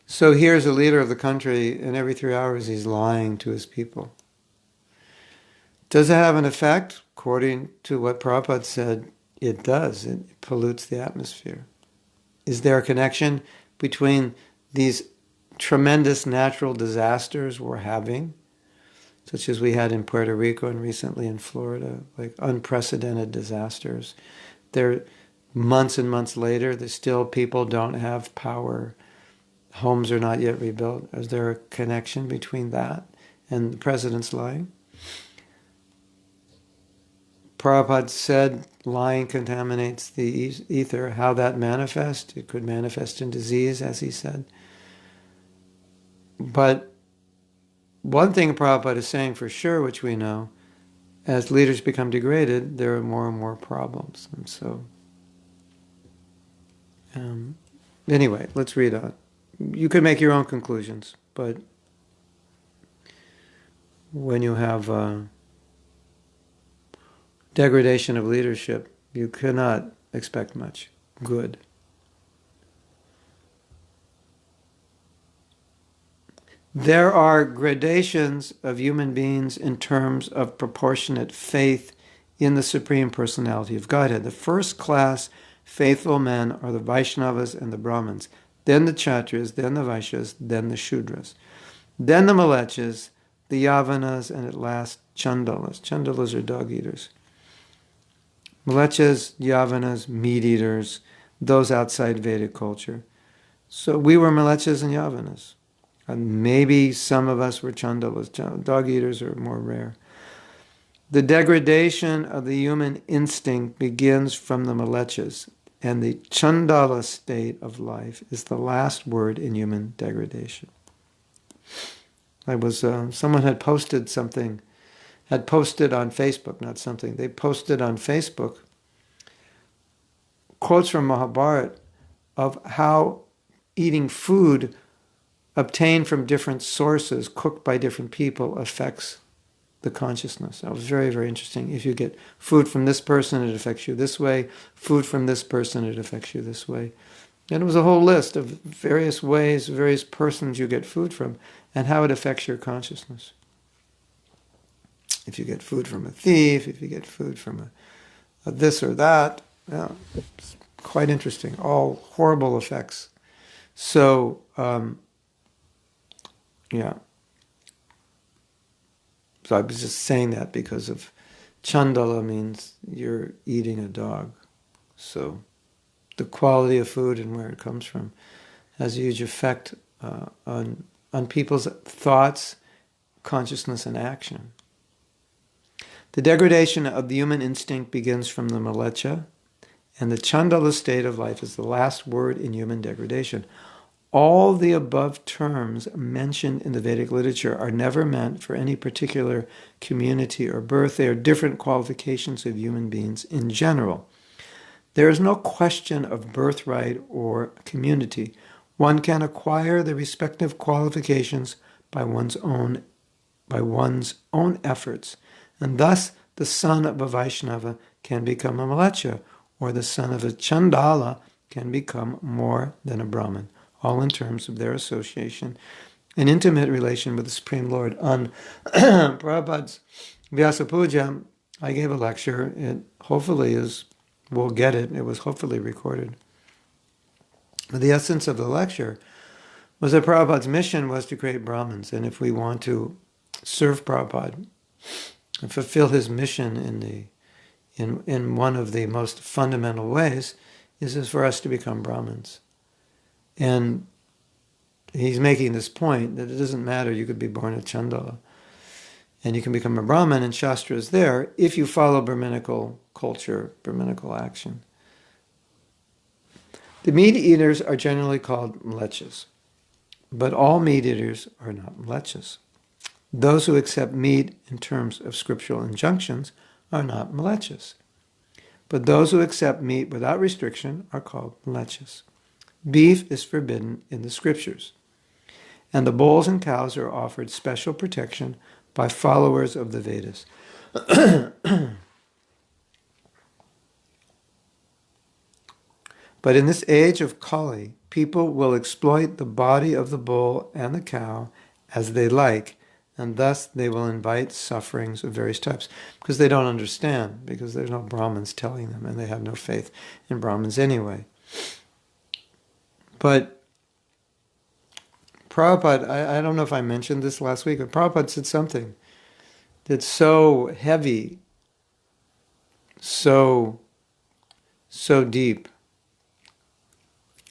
so here's a leader of the country, and every 3 hours he's lying to his people. Does it have an effect? According to what Prabhupada said, it does. It pollutes the atmosphere. Is there a connection between these tremendous natural disasters we're having, such as we had in Puerto Rico and recently in Florida, like unprecedented disasters? Months and months later, there's still people don't have power. Homes are not yet rebuilt. Is there a connection between that and the president's lying? Prabhupada said lying contaminates the ether. How that manifests? It could manifest in disease, as he said. But one thing Prabhupada is saying for sure, which we know, as leaders become degraded, there are more and more problems. And so, anyway, let's read on. You can make your own conclusions, but when you have degradation of leadership, you cannot expect much good. There are gradations of human beings in terms of proportionate faith in the Supreme Personality of Godhead. The first class faithful men are the Vaishnavas and the Brahmins, then the Kshatriyas, then the Vaishyas, then the Shudras, then the Malechas, the Yavanas, and at last Chandalas. Chandalas are dog eaters. Malechas, Yavanas, meat eaters, those outside Vedic culture. So we were Malechas and Yavanas. And maybe some of us were Chandalas. Dog eaters are more rare. The degradation of the human instinct begins from the Malechas, and the Chandala state of life is the last word in human degradation. Someone had posted something, had posted on Facebook, not something, they posted on Facebook quotes from Mahabharata of how eating food obtained from different sources, cooked by different people, affects the consciousness. That was very, very interesting. If you get food from this person, it affects you this way. Food from this person, it affects you this way. And it was a whole list of various ways, various persons you get food from, and how it affects your consciousness. If you get food from a thief, if you get food from a this or that, yeah, it's quite interesting. All horrible effects. So, yeah. So I was just saying that because of Chandala means you're eating a dog. So the quality of food and where it comes from has a huge effect on people's thoughts, consciousness, and action. The degradation of the human instinct begins from the Malecha, and the Chandala state of life is the last word in human degradation. All the above terms mentioned in the Vedic literature are never meant for any particular community or birth. They are different qualifications of human beings in general. There is no question of birthright or community. One can acquire the respective qualifications by one's own efforts, and thus the son of a Vaishnava can become a Malecha, or the son of a Chandala can become more than a Brahmin, all in terms of their association, an intimate relation with the Supreme Lord. On Prabhupada's Vyasa Puja, I gave a lecture. It hopefully we'll get it. It was hopefully recorded. But the essence of the lecture was that Prabhupada's mission was to create Brahmins, and if we want to serve Prabhupada and fulfill his mission in one of the most fundamental ways, is for us to become Brahmins. And he's making this point that it doesn't matter, you could be born a Chandala, and you can become a Brahmin, and Shastra is there if you follow Brahminical culture, Brahminical action. The meat eaters are generally called Mlechas, but all meat eaters are not Mlechas. Those who accept meat in terms of scriptural injunctions are not Mlechas, but those who accept meat without restriction are called Mlechas. Beef is forbidden in the scriptures, and the bulls and cows are offered special protection by followers of the Vedas. But in this age of Kali, people will exploit the body of the bull and the cow as they like, and thus they will invite sufferings of various types, because they don't understand, because there's no Brahmins telling them, and they have no faith in Brahmins anyway. But Prabhupada, I don't know if I mentioned this last week, but Prabhupada said something that's so heavy, so deep.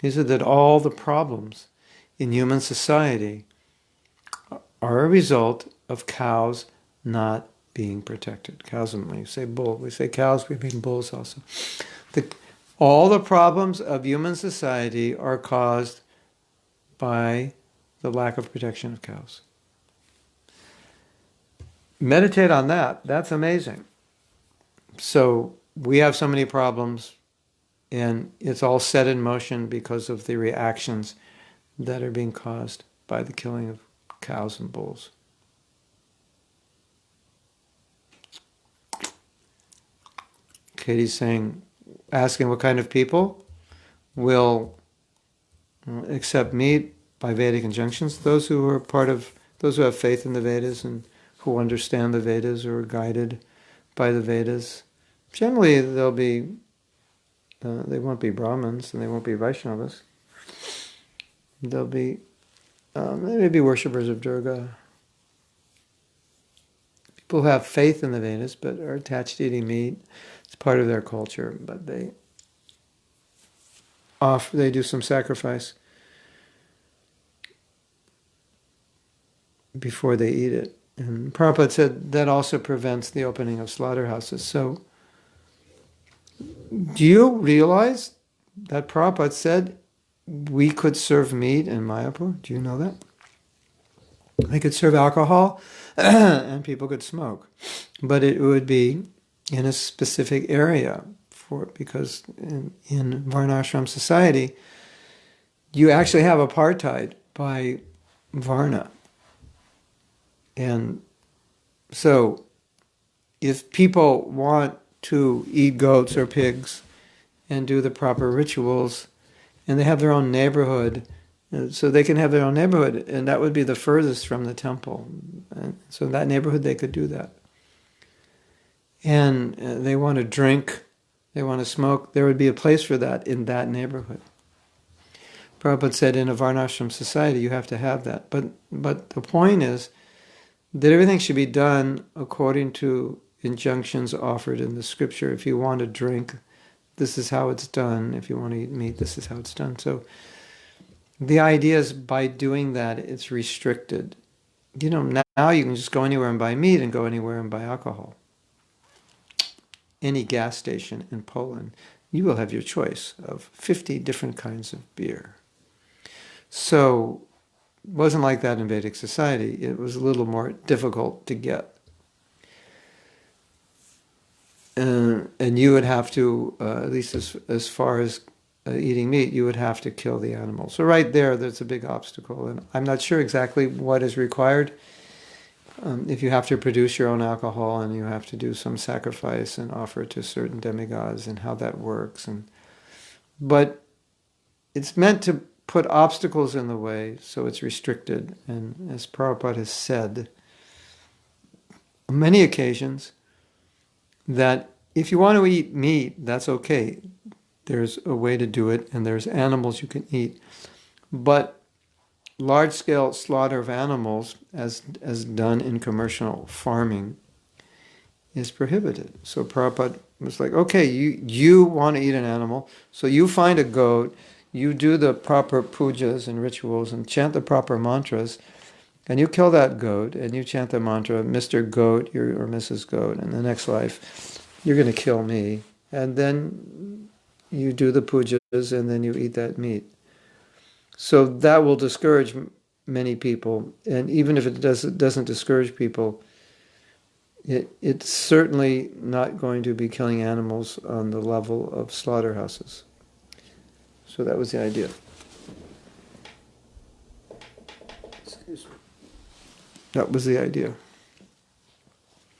He said that all the problems in human society are a result of cows not being protected. Cows, when you say bull, we say cows, we mean bulls also. All the problems of human society are caused by the lack of protection of cows. Meditate on that. That's amazing. So we have so many problems, and it's all set in motion because of the reactions that are being caused by the killing of cows and bulls. Katie's asking what kind of people will accept meat by Vedic injunctions. Those who have faith in the Vedas and who understand the Vedas or are guided by the Vedas. Generally, they won't be Brahmins and they won't be Vaishnavas. They may be worshippers of Durga. People who have faith in the Vedas but are attached to eating meat. It's part of their culture, but they do some sacrifice before they eat it. And Prabhupada said that also prevents the opening of slaughterhouses. So, do you realize that Prabhupada said we could serve meat in Mayapur? Do you know that? They could serve alcohol and people could smoke. But it would be in a specific area because in Varnashram society, you actually have apartheid by Varna. And so if people want to eat goats or pigs and do the proper rituals, and they have their own neighborhood, so they can have their own neighborhood, and that would be the furthest from the temple. And so in that neighborhood, they could do that. And they want to drink, they want to smoke, there would be a place for that in that neighborhood. Prabhupada said in a Varnashram society, you have to have that. But the point is that everything should be done according to injunctions offered in the scripture. If you want to drink, this is how it's done. If you want to eat meat, this is how it's done. So the idea is by doing that, it's restricted. Now you can just go anywhere and buy meat and go anywhere and buy alcohol. Any gas station in Poland, you will have your choice of 50 different kinds of beer. So it wasn't like that in Vedic society. It was a little more difficult to get. And you would have to, at least as far as eating meat, you would have to kill the animal. So right there's a big obstacle. And I'm not sure exactly what is required. If you have to produce your own alcohol and you have to do some sacrifice and offer it to certain demigods and how that works. But it's meant to put obstacles in the way, so it's restricted. And as Prabhupada has said on many occasions, that if you want to eat meat, that's okay. There's a way to do it, and there's animals you can eat. But large-scale slaughter of animals, as done in commercial farming, is prohibited. So Prabhupada was like, okay, you want to eat an animal, so you find a goat, you do the proper pujas and rituals and chant the proper mantras, and you kill that goat, and you chant the mantra, Mr. Goat or Mrs. Goat, in the next life, you're going to kill me. And then you do the pujas, and then you eat that meat. So that will discourage many people. And even if it doesn't discourage people, it's certainly not going to be killing animals on the level of slaughterhouses. So that was the idea. Excuse me. That was the idea.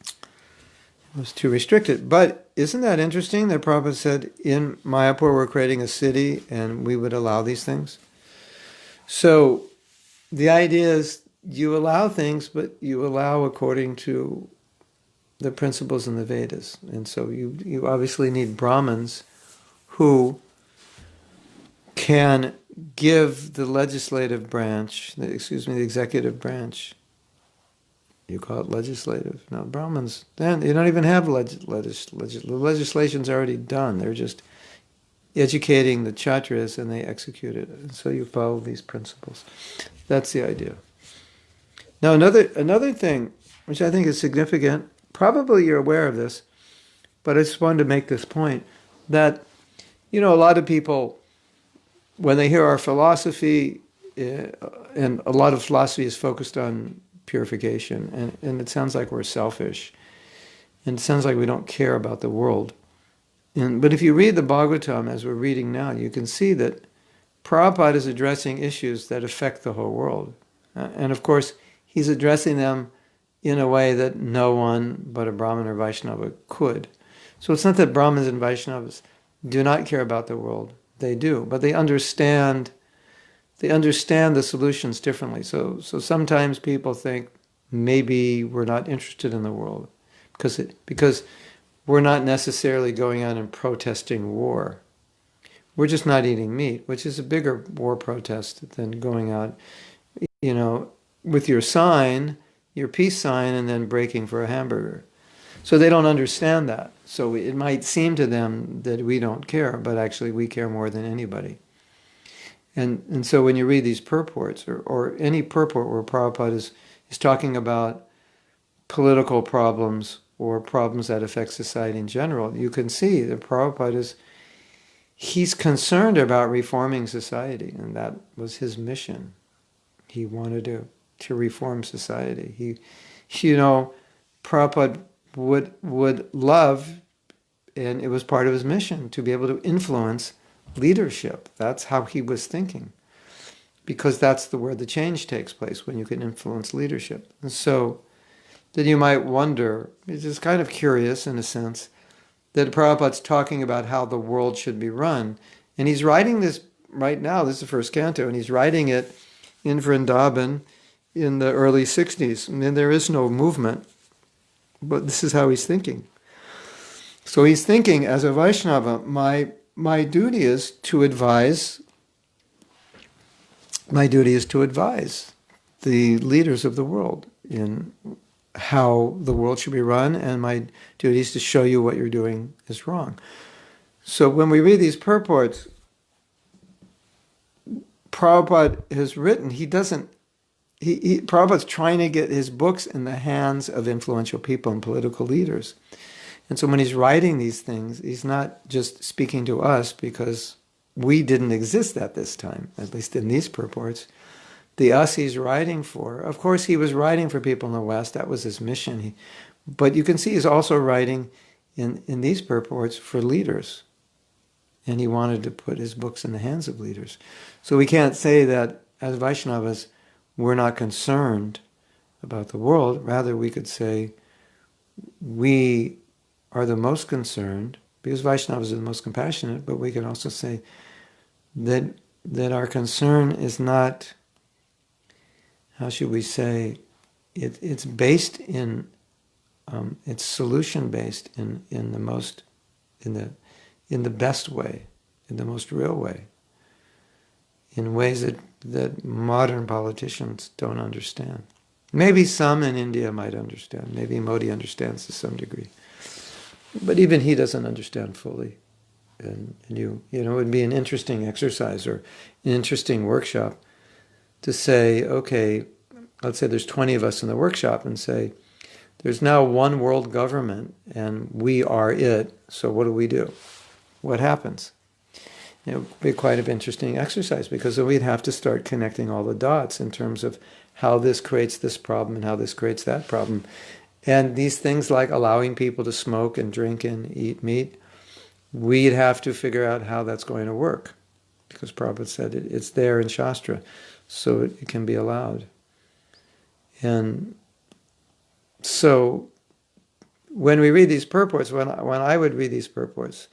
It was too restricted. But isn't that interesting that Prabhupada said, in Mayapur we're creating a city and we would allow these things? So the idea is you allow things, but you allow according to the principles in the Vedas. And so you obviously need Brahmins who can give the legislative branch, the executive branch. You call it legislative. Now, Brahmins, then you don't even have the legislation's already done. They're just educating the Kshatriyas, and they execute it. And so you follow these principles. That's the idea. Now another thing, which I think is significant, probably you're aware of this, but I just wanted to make this point, that, a lot of people, when they hear our philosophy, and a lot of philosophy is focused on purification, and it sounds like we're selfish, and it sounds like we don't care about the world. But if you read the Bhagavatam, as we're reading now, you can see that Prabhupada is addressing issues that affect the whole world. And of course, he's addressing them in a way that no one but a Brahmin or Vaishnava could. So it's not that Brahmins and Vaishnavas do not care about the world. They do, but they understand the solutions differently. So sometimes people think maybe we're not interested in the world because we're not necessarily going out and protesting war. We're just not eating meat, which is a bigger war protest than going out, with your sign, your peace sign, and then breaking for a hamburger. So they don't understand that. So it might seem to them that we don't care, but actually we care more than anybody. And so when you read these purports, or any purport where Prabhupada is talking about political problems or problems that affect society in general, you can see that Prabhupada he's concerned about reforming society, and that was his mission. He wanted to reform society. Prabhupada would love, and it was part of his mission, to be able to influence leadership. That's how he was thinking, because that's where the change takes place, when you can influence leadership. And so then you might wonder, it's just kind of curious in a sense, that Prabhupada's talking about how the world should be run. And he's writing this right now, this is the first canto, and he's writing it in Vrindavan in the early 60s. And there is no movement, but this is how he's thinking. So he's thinking, as a Vaishnava, my duty is to advise the leaders of the world in how the world should be run, and my duty is to show you what you're doing is wrong. So when we read these purports, Prabhupada has written, Prabhupada's trying to get his books in the hands of influential people and political leaders. And so when he's writing these things, he's not just speaking to us because we didn't exist at this time, at least in these purports. The us he's writing for, of course he was writing for people in the West, that was his mission. But you can see he's also writing in these purports for leaders. And he wanted to put his books in the hands of leaders. So we can't say that as Vaishnavas we're not concerned about the world. Rather, we could say we are the most concerned, because Vaishnavas are the most compassionate, but we can also say that our concern is not, how should we say, it's based in, it's solution based in the best way, in the most real way, in ways that modern politicians don't understand. Maybe some in India might understand. Maybe Modi understands to some degree. But even he doesn't understand fully. And it would be an interesting exercise or an interesting workshop to say, okay, let's say there's 20 of us in the workshop, and say, there's now one world government and we are it, so what do? What happens? It would be quite an interesting exercise, because then we'd have to start connecting all the dots in terms of how this creates this problem and how this creates that problem. And these things like allowing people to smoke and drink and eat meat, we'd have to figure out how that's going to work, because Prabhupada said it's there in Shastra, so it can be allowed. And so when we read these purports, when I would read these purports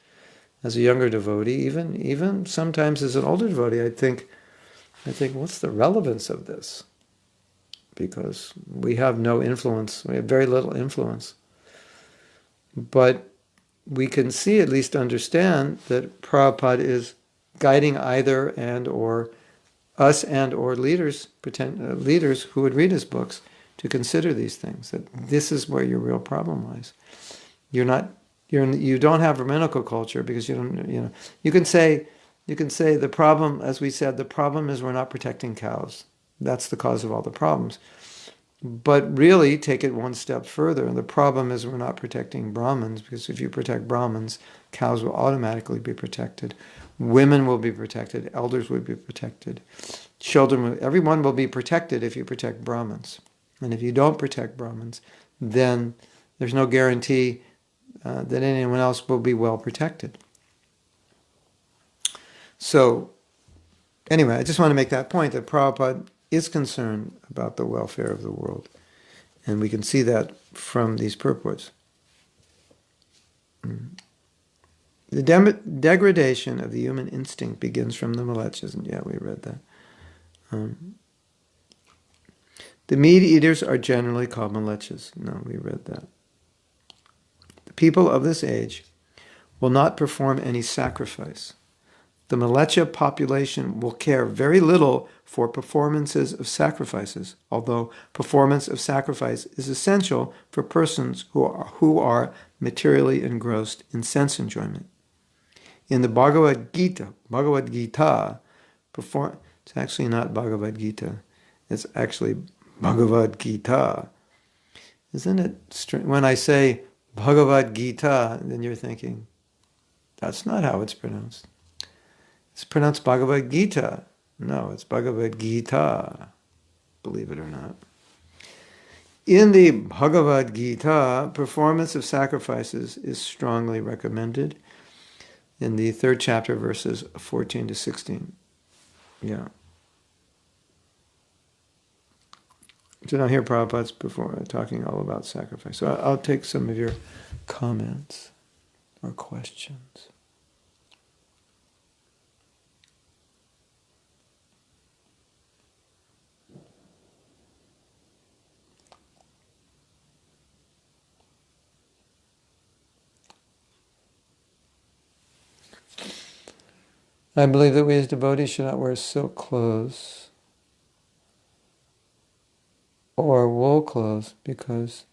as a younger devotee, even sometimes as an older devotee, I think, what's the relevance of this? Because we have no influence, we have very little influence. But we can see, at least understand, that Prabhupada is guiding either and or us and or leaders who would read his books to consider these things, that this is where your real problem lies. You're not You don't have Brahminical culture because you don't, you can say the problem, as we said, the problem is we're not protecting cows. That's the cause of all the problems. But really, take it one step further. And the problem is we're not protecting Brahmins, because if you protect Brahmins, cows will automatically be protected. Women will be protected. Elders will be protected. Children, everyone will be protected if you protect Brahmins. And if you don't protect Brahmins, then there's no guarantee that anyone else will be well protected. So, anyway, I just want to make that point that Prabhupada is concerned about the welfare of the world. And we can see that from these purports. The degradation of the human instinct begins from the malechas. And yeah, we read that. The meat eaters are generally called malechas. No, we read that. The people of this age will not perform any sacrifice. The Malecha population will care very little for performances of sacrifices, although performance of sacrifice is essential for persons who are materially engrossed in sense enjoyment. In the Bhagavad Gita, it's actually not Bhagavad Gita, it's actually Bhagavad Gita. Isn't it strange? When I say Bhagavad Gita, then you're thinking, that's not how it's pronounced. It's pronounced Bhagavad Gita. No, it's Bhagavad Gita, believe it or not. In the Bhagavad Gita, performance of sacrifices is strongly recommended in the 3rd chapter, verses 14 to 16. Yeah. So now here Prabhupada's talking all about sacrifice. So I'll take some of your comments or questions. I believe that we as devotees should not wear silk clothes or wool clothes because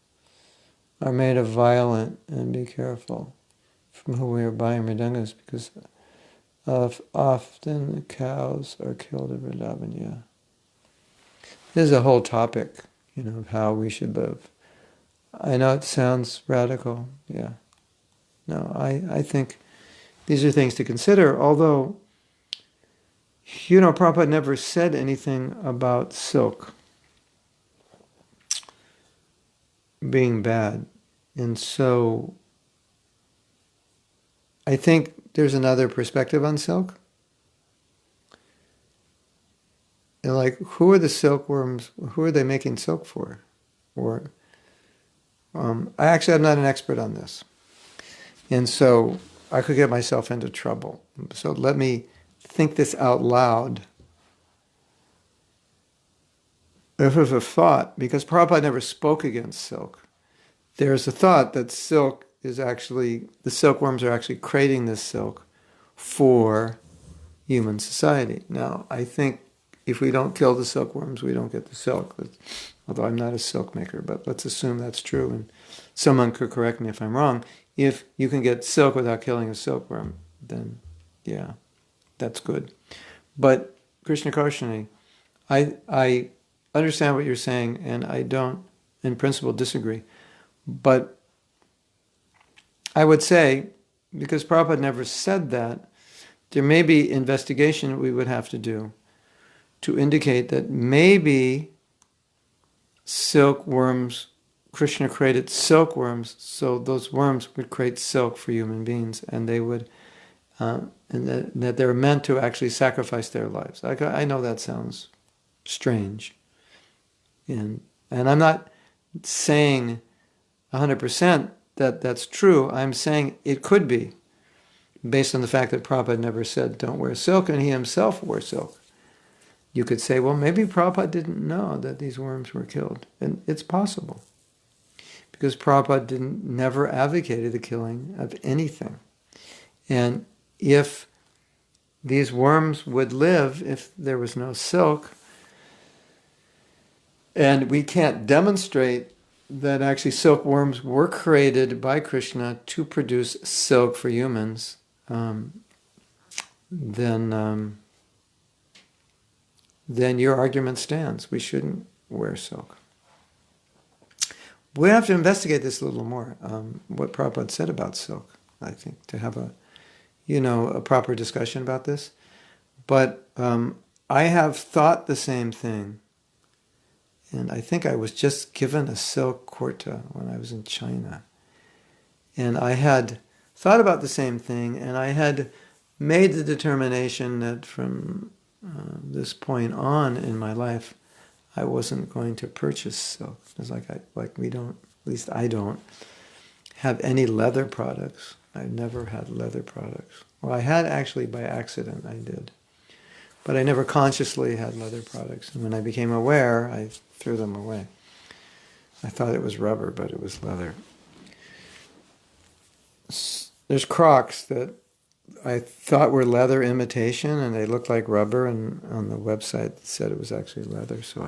are made of violet, and be careful from who we are buying mridangas because often the cows are killed in Vrindavan. Yeah. This is a whole topic, of how we should live. I know it sounds radical, yeah. No, I think these are things to consider, although Prabhupada never said anything about silk being bad. And so I think there's another perspective on silk. And who are the silkworms? Who are they making silk for? Or I'm not an expert on this. And so I could get myself into trouble. So let me think this out loud. If it's a thought, because Prabhupada never spoke against silk, there's a thought that the silkworms are actually creating this silk for human society. Now, I think if we don't kill the silkworms, we don't get the silk. Although I'm not a silk maker, but let's assume that's true, and someone could correct me if I'm wrong. If you can get silk without killing a silkworm, then yeah, that's good. But Krishna Karshani, I understand what you're saying, and I don't, in principle, disagree. But I would say, because Prabhupada never said that, there may be investigation we would have to do to indicate that maybe silkworms, Krishna created silkworms, so those worms would create silk for human beings, and they would, and that they're meant to actually sacrifice their lives. I know that sounds strange, and I'm not saying 100% that that's true. I'm saying it could be, based on the fact that Prabhupada never said don't wear silk, and he himself wore silk. You could say, well, maybe Prabhupada didn't know that these worms were killed. And it's possible. Because Prabhupada never advocated the killing of anything. And if these worms would live if there was no silk, and we can't demonstrate that actually silkworms were created by Krishna to produce silk for humans, then your argument stands. We shouldn't wear silk. We have to investigate this a little more. What Prabhupada said about silk, I think, to have a proper discussion about this. But I have thought the same thing. And I think I was just given a silk kurta when I was in China. And I had thought about the same thing, and I had made the determination that from this point on in my life, I wasn't going to purchase silk. It's like we don't, at least I don't, have any leather products. I've never had leather products. Well, I had actually by accident, I did. But I never consciously had leather products. And when I became aware, I threw them away. I thought it was rubber, but it was leather. There's Crocs that I thought were leather imitation, and they looked like rubber, and on the website it said it was actually leather, so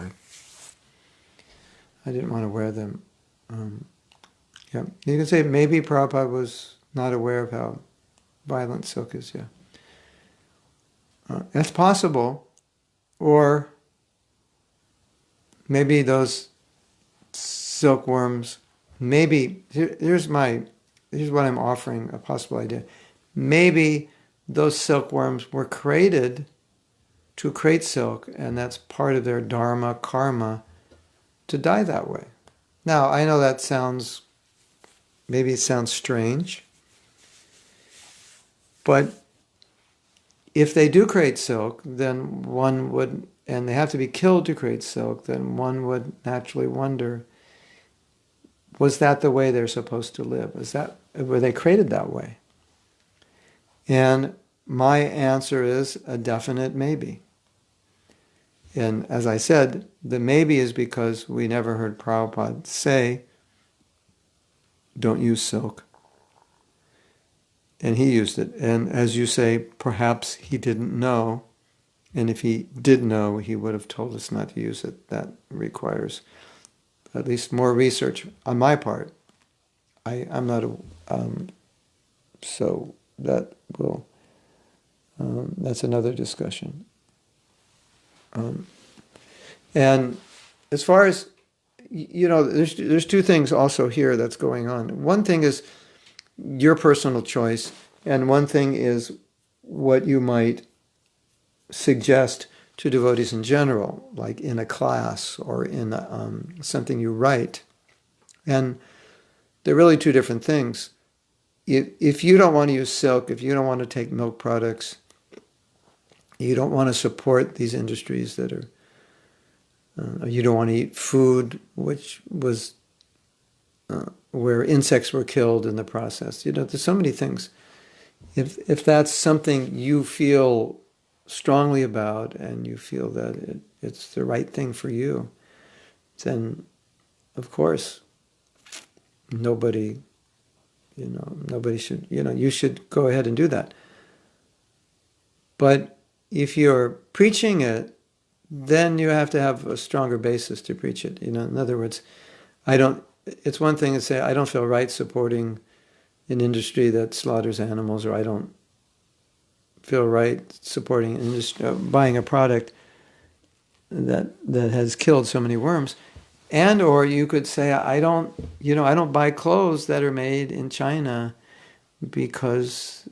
I didn't want to wear them. Yeah, you can say maybe Prabhupada was not aware of how violent silk is, yeah. That's possible. Or maybe those silkworms, here's what I'm offering, a possible idea. Maybe those silkworms were created to create silk, and that's part of their dharma, karma, to die that way. Now, I know that maybe it sounds strange, but if they do create silk, then one would, and they have to be killed to create silk, then one would naturally wonder, was that the way they're supposed to live? Were they created that way? And my answer is a definite maybe. And as I said, the maybe is because we never heard Prabhupada say, don't use silk. And he used it. And as you say, perhaps he didn't know. And if he did know, he would have told us not to use it. That requires at least more research on my part. I'm not so that will, that's another discussion. And as far as, there's two things also here that's going on. One thing is your personal choice, and one thing is what you might suggest to devotees in general, like in a class or in something you write. And they're really two different things. If you don't want to use silk, if you don't want to take milk products, you don't want to support these industries that are, you don't want to eat food which was where insects were killed in the process. There's so many things. If that's something you feel strongly about and you feel that it's the right thing for you, then of course nobody should, you should go ahead and do that. But if you're preaching it, then you have to have a stronger basis to preach it. In other words, it's one thing to say, I don't feel right supporting an industry that slaughters animals, or I don't feel right supporting an industry, buying a product that has killed so many worms. And or you could say, I don't buy clothes that are made in China because,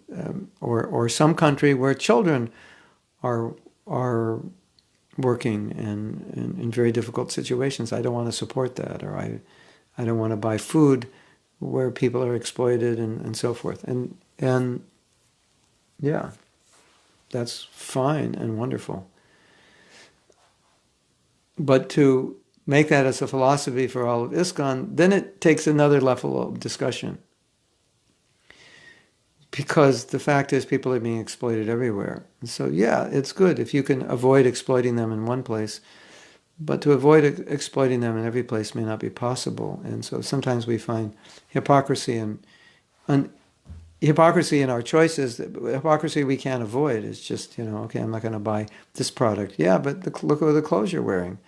or some country where children are working and in very difficult situations. I don't want to support that, or I don't want to buy food where people are exploited and so forth. And yeah, that's fine and wonderful. But to make that as a philosophy for all of ISKCON, then it takes another level of discussion. Because the fact is people are being exploited everywhere. And so yeah, it's good if you can avoid exploiting them in one place, but to avoid exploiting them in every place may not be possible. And so sometimes we find hypocrisy and hypocrisy in our choices. Hypocrisy we can't avoid. It's just, okay, I'm not going to buy this product. Yeah, but look at the clothes you're wearing.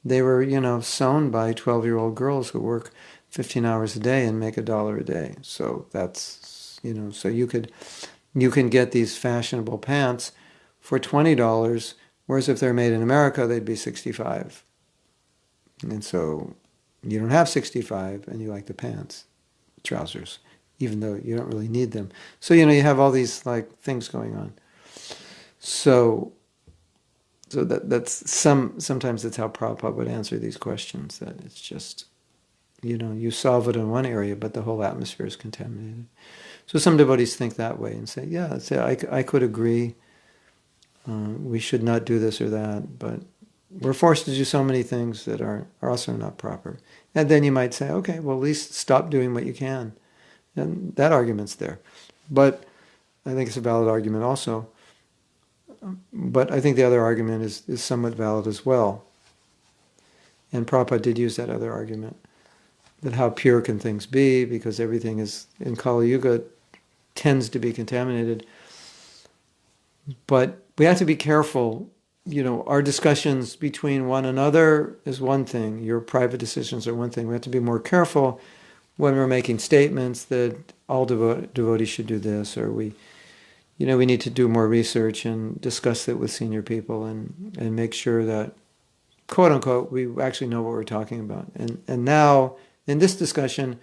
They were, sewn by 12-year-old girls who work 15 hours a day and make $1 a day. So that's, so you can get these fashionable pants for $20, whereas if they're made in America, they'd be 65. And so you don't have 65 and you like the pants, trousers, even though you don't really need them. So, you have all these like things going on. So sometimes that's how Prabhupada would answer these questions, that it's just, you solve it in one area, but the whole atmosphere is contaminated. So some devotees think that way and say, yeah, I could agree, we should not do this or that, but we're forced to do so many things that are also not proper. And then you might say, okay, well, at least stop doing what you can. And that argument's there. But I think it's a valid argument also. But I think the other argument is somewhat valid as well. And Prabhupada did use that other argument, that how pure can things be, because everything is, in Kali Yuga, tends to be contaminated. But we have to be careful. Our discussions between one another is one thing. Your private decisions are one thing. We have to be more careful when we're making statements that all devotees should do this, or we need to do more research and discuss it with senior people and make sure that, quote unquote, we actually know what we're talking about. And now, in this discussion,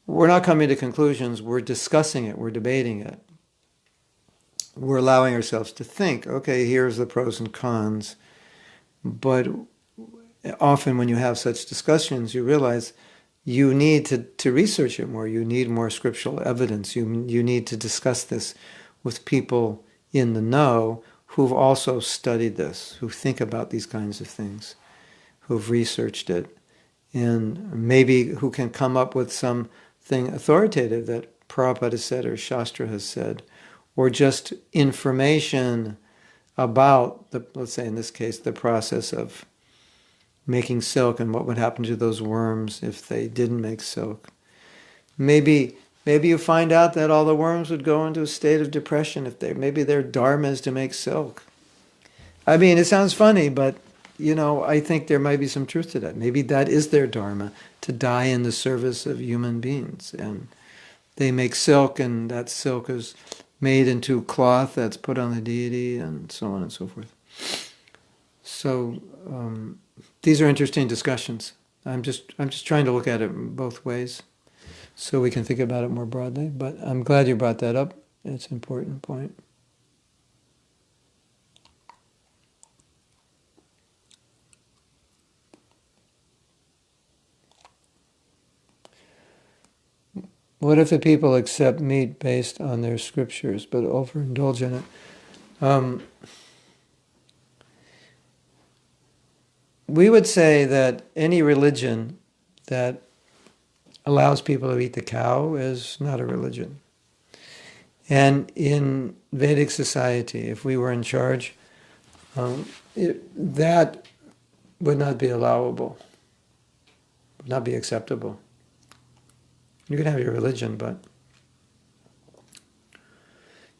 we're not coming to conclusions, we're discussing it, we're debating it. We're allowing ourselves to think, okay, here's the pros and cons. But often when you have such discussions, you realize you need to research it more. You need more scriptural evidence. You need to discuss this with people in the know who've also studied this, who think about these kinds of things, who've researched it, and maybe who can come up with something authoritative that Prabhupada has said or Shastra has said, or just information about, let's say in this case, the process of making silk and what would happen to those worms if they didn't make silk. Maybe you find out that all the worms would go into a state of depression if maybe their dharma is to make silk. I mean, it sounds funny, but I think there might be some truth to that. Maybe that is their dharma, to die in the service of human beings. And they make silk, and that silk is made into cloth that's put on the deity, and so on and so forth. So these are interesting discussions. I'm just trying to look at it both ways, so we can think about it more broadly. But I'm glad you brought that up. It's an important point. What if the people accept meat based on their scriptures, but overindulge in it? We would say that any religion that allows people to eat the cow is not a religion. And in Vedic society, if we were in charge, that would not be allowable, would not be acceptable. You can have your religion, but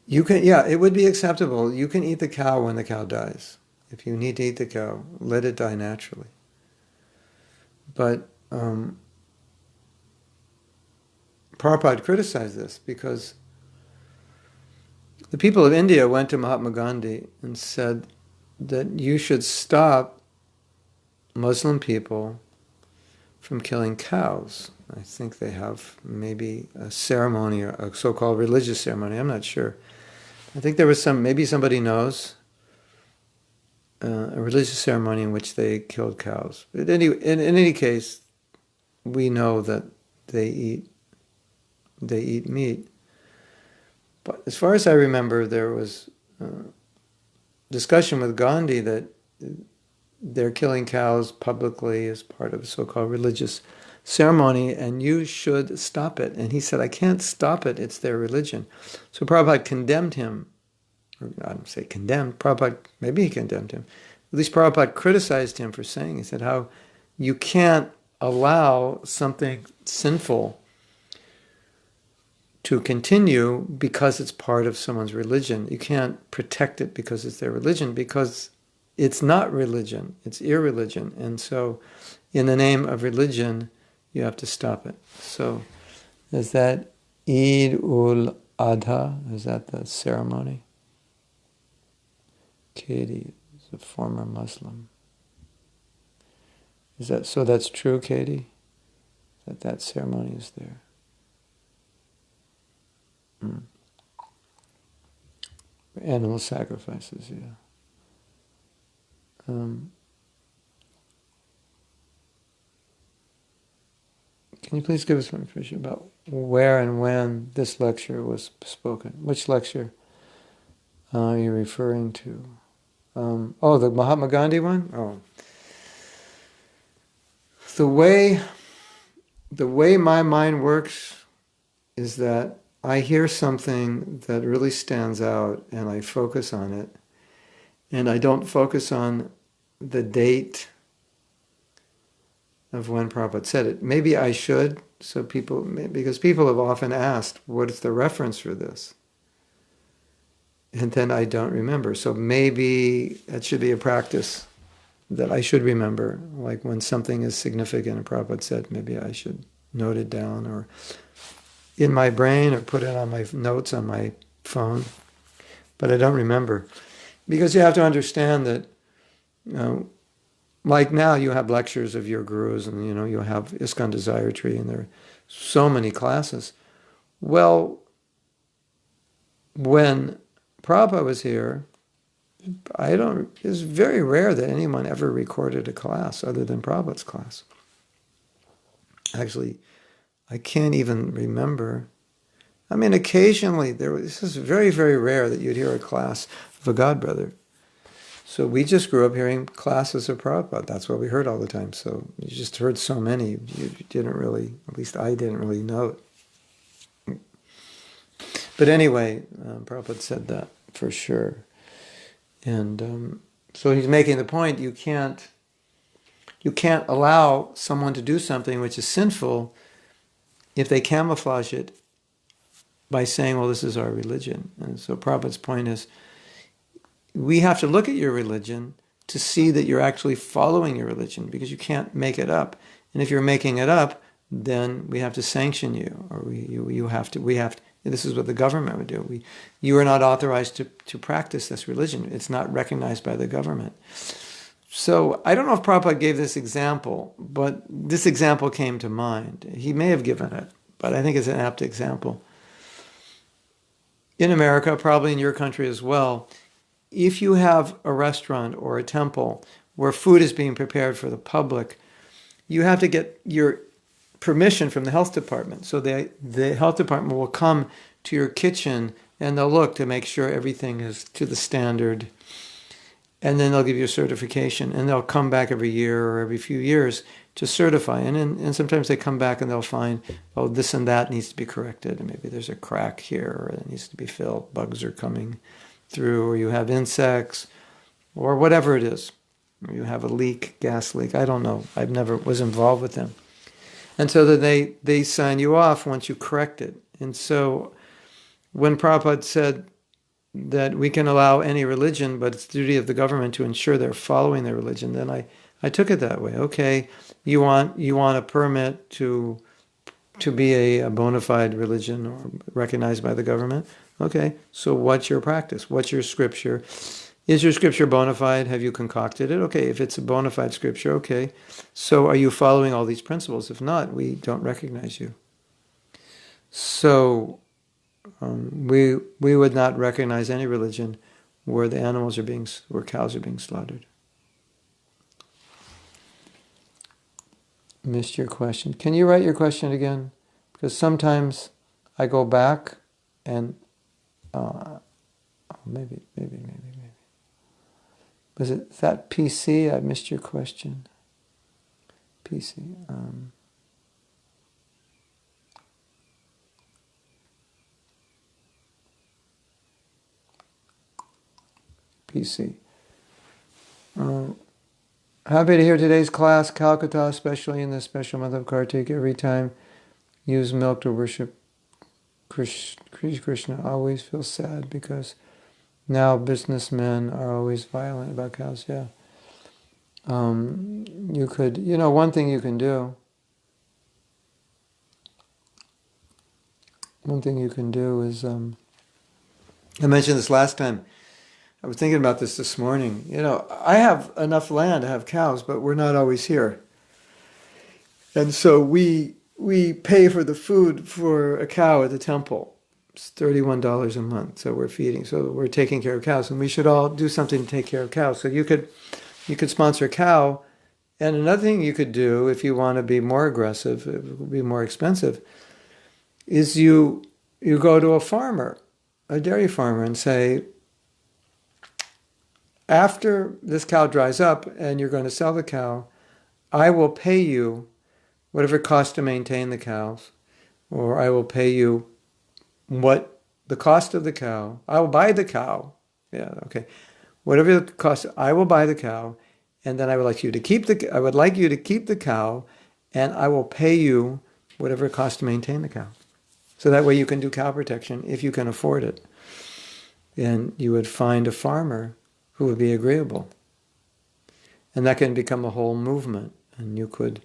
you can, it would be acceptable. You can eat the cow when the cow dies. If you need to eat the cow, let it die naturally. But Prabhupada criticized this because the people of India went to Mahatma Gandhi and said that you should stop Muslim people from killing cows. I think they have maybe a ceremony, or a so-called religious ceremony. I'm not sure. I think there was maybe somebody knows, a religious ceremony in which they killed cows. But in any case, we know that they eat meat. But as far as I remember, there was discussion with Gandhi that they're killing cows publicly as part of a so-called religious ceremony, and you should stop it. And he said, I can't stop it, it's their religion. So Prabhupada condemned him. Or I don't say condemned, Prabhupada, maybe he condemned him. At least Prabhupada criticized him for saying, he said, how you can't allow something sinful to continue because it's part of someone's religion. You can't protect it because it's their religion, because it's not religion, it's irreligion. And so in the name of religion, you have to stop it. So is that Eid ul Adha? Is that the ceremony? Katie is a former Muslim. Is that so? That's true, Katie? That ceremony is there. Animal sacrifices, yeah. Can you please give us more information about where and when this lecture was spoken? Which lecture are you referring to? The Mahatma Gandhi one? Oh. The way my mind works is that I hear something that really stands out and I focus on it. And I don't focus on the date of when Prabhupada said it. Maybe I should, because people have often asked, what is the reference for this? And then I don't remember. So maybe that should be a practice that I should remember. Like when something is significant and Prabhupada said, maybe I should note it down or in my brain or put it on my notes on my phone. But I don't remember. Because you have to understand that, like now you have lectures of your gurus and, you have ISKCON Desire Tree and there are so many classes. Well, when Prabhupada was here, it's very rare that anyone ever recorded a class other than Prabhupada's class. Actually, I can't even remember. I mean, occasionally, this is very, very rare that you'd hear a class of a godbrother. So we just grew up hearing classes of Prabhupada. That's what we heard all the time. So you just heard so many, you didn't really, at least I didn't really know it. But anyway, Prabhupada said that for sure. And so he's making the point, you can't allow someone to do something which is sinful if they camouflage it by saying, well, this is our religion. And so Prabhupada's point is, we have to look at your religion to see that you're actually following your religion, because you can't make it up. And if you're making it up, then we have to sanction you, or we have to. This is what the government would do. You are not authorized to practice this religion. It's not recognized by the government. So I don't know if Prabhupada gave this example, but this example came to mind. He may have given it, but I think it's an apt example. In America, probably in your country as well, if you have a restaurant or a temple where food is being prepared for the public, you have to get your permission from the health department. So the health department will come to your kitchen and they'll look to make sure everything is to the standard. And then they'll give you a certification, and they'll come back every year or every few years to certify. And sometimes they come back and they'll find, oh, this and that needs to be corrected. And maybe there's a crack here, or it needs to be filled. Bugs are coming through, or you have insects, or whatever it is. Or you have a leak, gas leak. I don't know. I never was involved with them. And so that they sign you off once you correct it. And so when Prabhupada said that we can allow any religion, but it's the duty of the government to ensure they're following their religion, then I took it that way. Okay, you want a permit to be a bona fide religion or recognized by the government? Okay, so what's your practice? What's your scripture? Is your scripture bona fide? Have you concocted it? Okay, if it's a bona fide scripture, okay. So are you following all these principles? If not, we don't recognize you. So we would not recognize any religion where where cows are being slaughtered. Missed your question. Can you write your question again? Because sometimes I go back and maybe. Was it that PC? I missed your question. PC. PC. Happy to hear today's class, Calcutta, especially in the special month of Kartik. Every time use milk to worship Krishna, always feel sad because Now businessmen are always violent about cows, yeah. You could, one thing you can do, is, I mentioned this last time, I was thinking about this morning. I have enough land to have cows, but we're not always here. And so we pay for the food for a cow at the temple. It's $31 a month, so we're feeding. So we're taking care of cows, and we should all do something to take care of cows. So you could sponsor a cow, and another thing you could do if you want to be more aggressive, it would be more expensive, is you go to a farmer, a dairy farmer, and say, after this cow dries up and you're going to sell the cow, I will pay you whatever it costs to maintain the cows, or I will pay you what the cost of the cow. I will buy the cow. Yeah, okay. Whatever the cost, I will buy the cow, and then I would like you to keep the cow, and I will pay you whatever it costs to maintain the cow. So that way you can do cow protection if you can afford it. And you would find a farmer who would be agreeable. And that can become a whole movement, and you could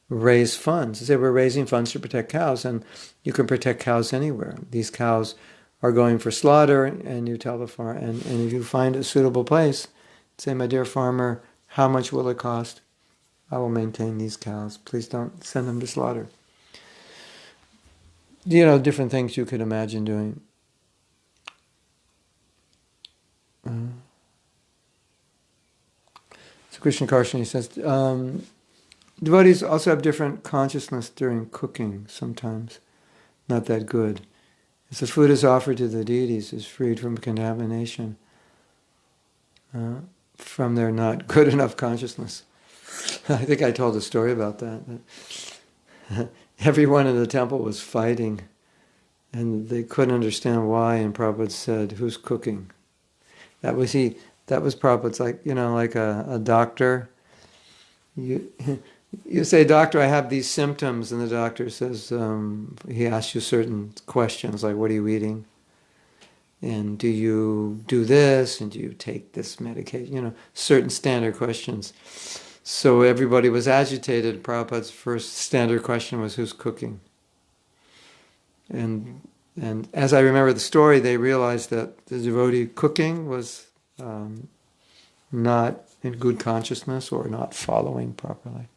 raise funds. Say we're raising funds to protect cows, and you can protect cows anywhere. These cows are going for slaughter, and you tell the farmer, and if you find a suitable place, say, my dear farmer, how much will it cost? I will maintain these cows. Please don't send them to slaughter. Different things you could imagine doing. So Krishna Karshani says, devotees also have different consciousness during cooking sometimes. Not that good. If the food is offered to the deities, is freed from contamination from their not good enough consciousness. I think I told a story about that. Everyone in the temple was fighting, and they couldn't understand why, and Prabhupada said, who's cooking? That was Prabhupada's, like a doctor. You say, doctor, I have these symptoms, and the doctor says, he asks you certain questions, like, what are you eating? And do you do this? And do you take this medication? Certain standard questions. So everybody was agitated. Prabhupada's first standard question was, who's cooking? And as I remember the story, they realized that the devotee cooking was not in good consciousness or not following properly.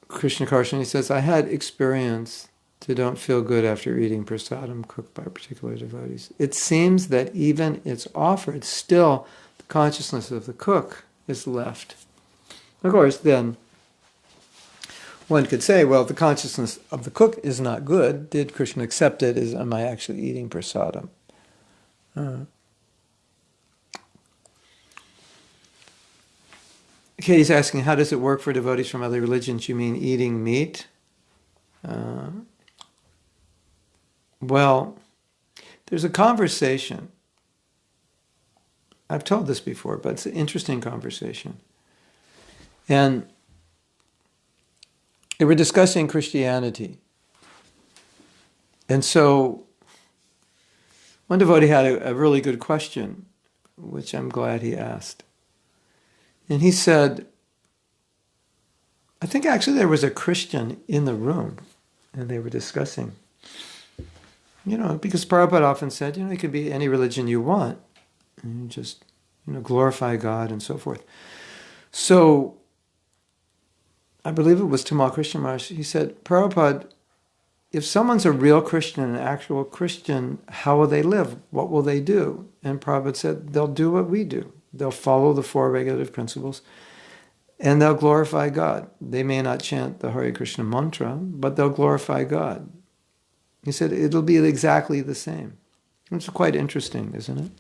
Krishna Karshani says, I had experience to don't feel good after eating prasadam cooked by particular devotees. It seems that even it's offered, still the consciousness of the cook is left. Of course, then one could say, well, if the consciousness of the cook is not good, did Krishna accept it? Am I actually eating prasadam? Katie's asking, how does it work for devotees from other religions? You mean eating meat? Well, there's a conversation. I've told this before, but it's an interesting conversation. And they were discussing Christianity. And so one devotee had a really good question, which I'm glad he asked. And he said, I think actually there was a Christian in the room, and they were discussing. Because Prabhupada often said, it could be any religion you want, and you just, glorify God and so forth. So, I believe it was Tamal Krishna Maharaj, he said, Prabhupada, if someone's a real Christian, an actual Christian, how will they live? What will they do? And Prabhupada said, they'll do what we do. They'll follow the four regulative principles, and they'll glorify God. They may not chant the Hare Krishna mantra, but they'll glorify God. He said, it'll be exactly the same. It's quite interesting, isn't it?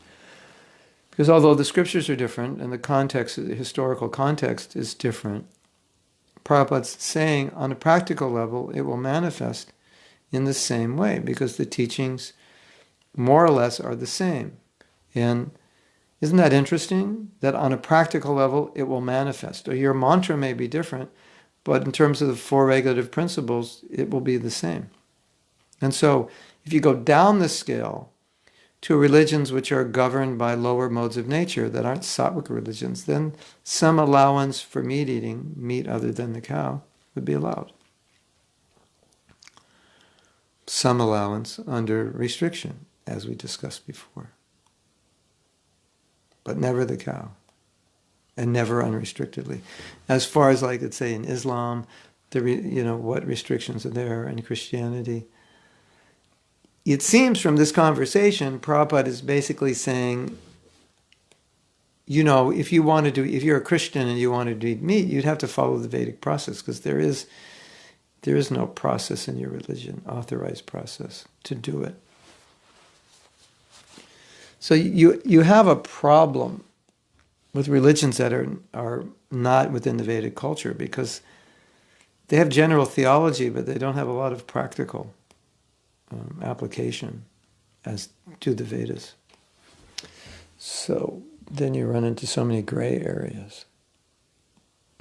Because although the scriptures are different, and the context, the historical context is different, Prabhupada's saying, on a practical level, it will manifest in the same way, because the teachings, more or less, are the same. And isn't that interesting? That on a practical level, it will manifest. Or your mantra may be different, but in terms of the four regulative principles, it will be the same. And so, if you go down the scale, to religions which are governed by lower modes of nature that aren't sattvic religions, then some allowance for meat eating, meat other than the cow, would be allowed. Some allowance under restriction, as we discussed before. But never the cow. And never unrestrictedly. As far as, like, let's say, in Islam, what restrictions are there, in Christianity. It seems from this conversation, Prabhupada is basically saying, if you're a Christian and you wanted to eat meat, you'd have to follow the Vedic process, because there is no process in your religion, authorized process, to do it. So you have a problem with religions that are not within the Vedic culture, because they have general theology, but they don't have a lot of practical application as to the Vedas. So then you run into so many gray areas,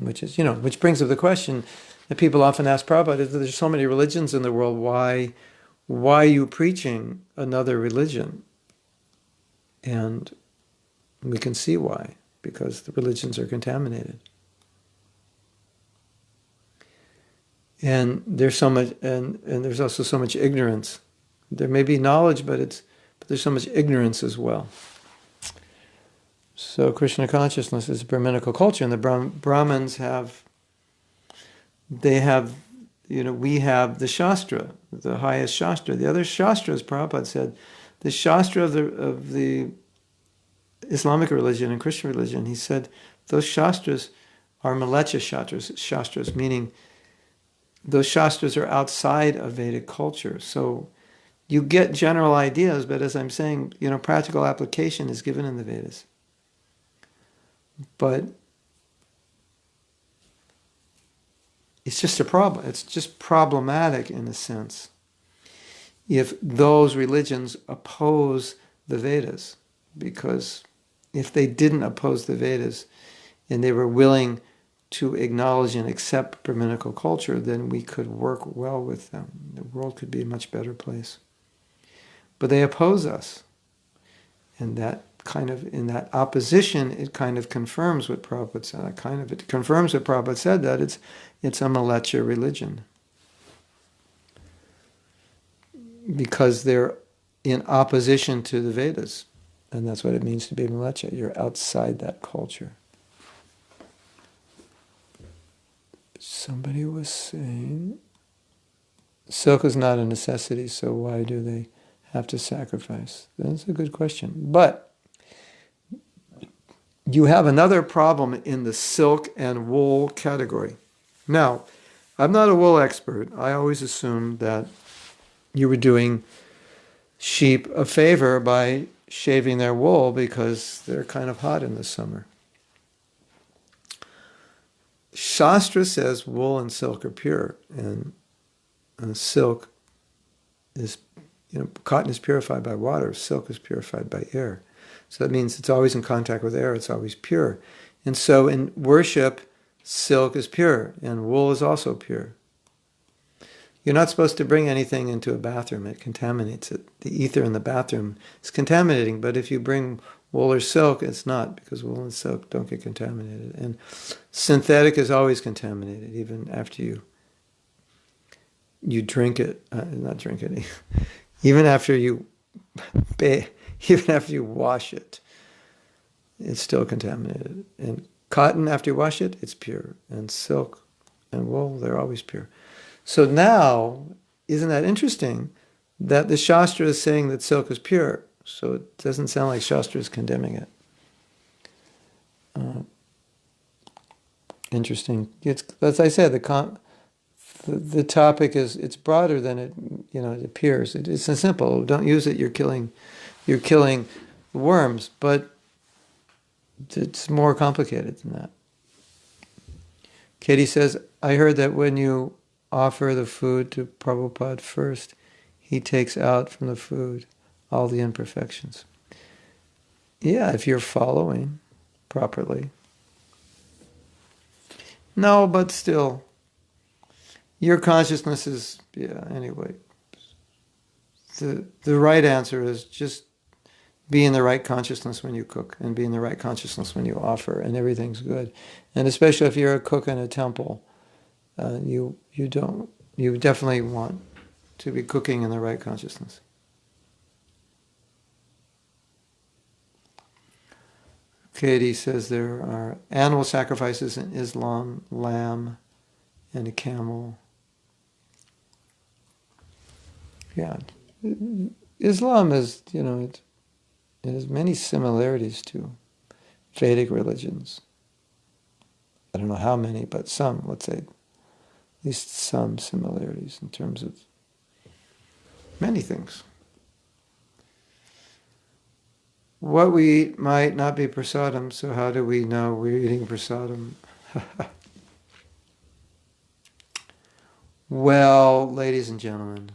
which brings up the question that people often ask Prabhupada: is there's so many religions in the world, why are you preaching another religion? And we can see why, because the religions are contaminated. And there's so much, and there's also so much ignorance. There may be knowledge, but there's so much ignorance as well. So Krishna consciousness is a Brahminical culture, and the Brahmins we have the Shastra, the highest Shastra. The other Shastras, Prabhupada said, the Shastra of the Islamic religion and Christian religion, he said, those Shastras are Malecha Shastras, meaning those Shastras are outside of Vedic culture. So you get general ideas, but as I'm saying, practical application is given in the Vedas. But it's just a problem. It's just problematic in a sense if those religions oppose the Vedas. Because if they didn't oppose the Vedas and they were willing to acknowledge and accept Brahminical culture, then we could work well with them. The world could be a much better place. But they oppose us. And in that opposition, it kind of confirms what Prabhupada said. It confirms what Prabhupada said, that it's a Malecha religion. Because they're in opposition to the Vedas. And that's what it means to be Malecha. You're outside that culture. Somebody was saying, silk is not a necessity, so why do they have to sacrifice? That's a good question. But you have another problem in the silk and wool category. Now, I'm not a wool expert. I always assumed that you were doing sheep a favor by shaving their wool because they're kind of hot in the summer. Shastra says wool and silk are pure, and silk is, cotton is purified by water, silk is purified by air. So that means it's always in contact with air, it's always pure. And so in worship, silk is pure, and wool is also pure. You're not supposed to bring anything into a bathroom, it contaminates it. The ether in the bathroom is contaminating, but if you bring wool or silk, it's not, because wool and silk don't get contaminated. And synthetic is always contaminated, even after you drink it, not drink it, even after you wash it, it's still contaminated. And cotton, after you wash it, it's pure. And silk and wool, they're always pure. So now, isn't that interesting that the Shastra is saying that silk is pure? So it doesn't sound like Shastra is condemning it. Interesting. It's, as I said, the topic is, it's broader than it appears. It's simple. Don't use it. You're killing worms, but it's more complicated than that. Katie says, I heard that when you offer the food to Prabhupada first, he takes out from the food all the imperfections. Yeah, if you're following properly. No, but still, your consciousness is, anyway. The right answer is just be in the right consciousness when you cook, and be in the right consciousness when you offer, and everything's good. And especially if you're a cook in a temple, you definitely want to be cooking in the right consciousness. Katie says there are animal sacrifices in Islam, lamb and a camel. Yeah, Islam is, it has many similarities to Vedic religions. I don't know how many, but some, let's say, at least some similarities in terms of many things. What we eat might not be prasadam, so how do we know we're eating prasadam? Well, ladies and gentlemen,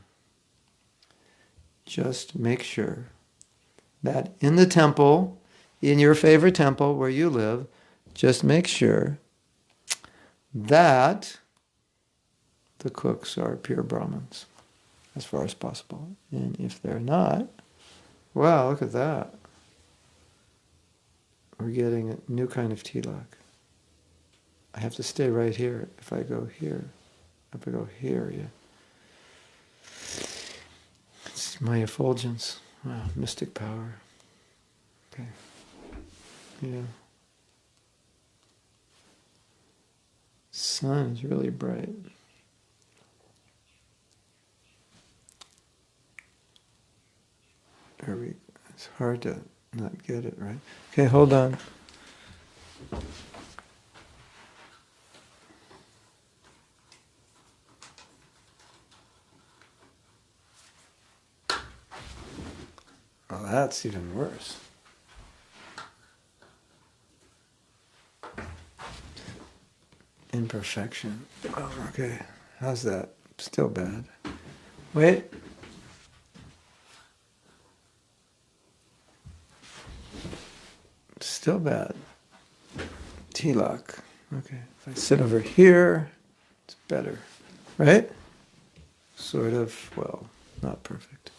just make sure that in the temple, in your favorite temple where you live, just make sure that the cooks are pure Brahmins, as far as possible. And if they're not, wow, look at that. We're getting a new kind of tilak. I have to stay right here. If I go here, yeah. It's my effulgence. Wow, mystic power. Okay. Yeah. Sun is really bright. It's hard to not get it right. Okay, hold on. Oh, that's even worse. Imperfection. Oh, okay. How's that? Still bad. Wait. Still bad. Tilak. Okay. If I sit over here, it's better. Right? Sort of. Well, not perfect.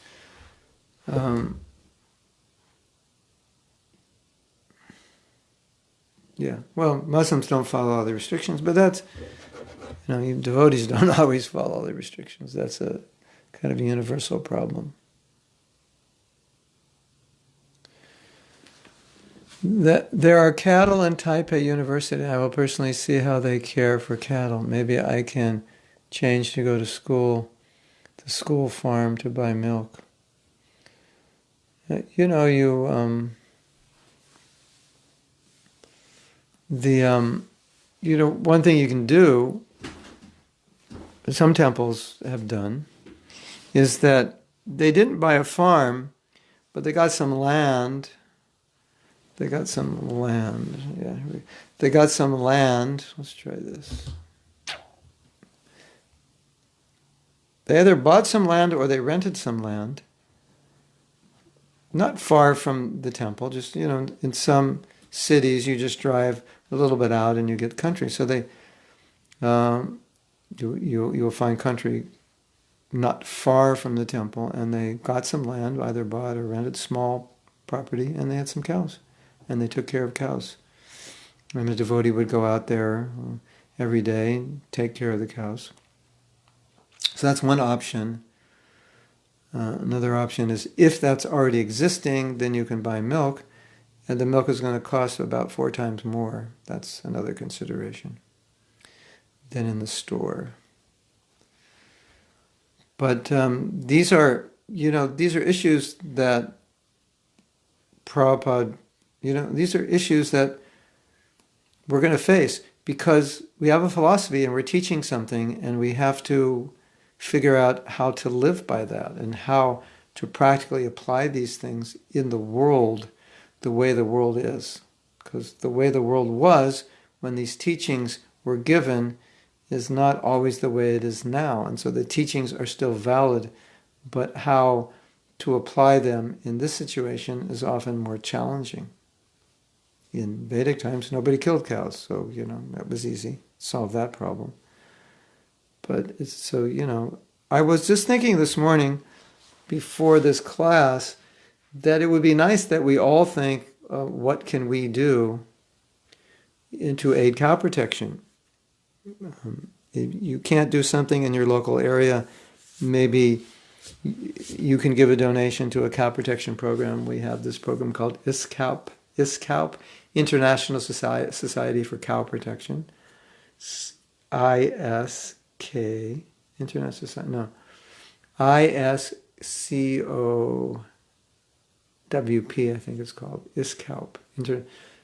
Yeah. Well, Muslims don't follow all the restrictions, but that's, devotees don't always follow all the restrictions. That's a kind of a universal problem. There are cattle in Taipei University. I will personally see how they care for cattle. Maybe I can change to go to school, the school farm to buy milk. One thing you can do, some temples have done, is that they didn't buy a farm, but they got some land. They got some land. Yeah, they got some land. Let's try this. They either bought some land or they rented some land. Not far from the temple, just, in some cities you just drive a little bit out and you get country. So they, you'll find country not far from the temple, and they got some land, either bought or rented, small property, and they had some cows. And they took care of cows. And a devotee would go out there every day and take care of the cows. So that's one option. Another option is, if that's already existing, then you can buy milk, and the milk is going to cost about 4 times more. That's another consideration than in the store. But these are issues that Prabhupada, these are issues that we're going to face because we have a philosophy and we're teaching something, and we have to figure out how to live by that and how to practically apply these things in the world the way the world is. Because the way the world was when these teachings were given is not always the way it is now. And so the teachings are still valid, but how to apply them in this situation is often more challenging. In Vedic times, nobody killed cows, so, that was easy. Solve that problem. But it's so, I was just thinking this morning before this class that it would be nice that we all think, what can we do to aid cow protection? If you can't do something in your local area, maybe you can give a donation to a cow protection program. We have this program called ISCALP, International Society for Cow Protection. ISK, International Society, no. ISCOWP, I think it's called, ISCALP.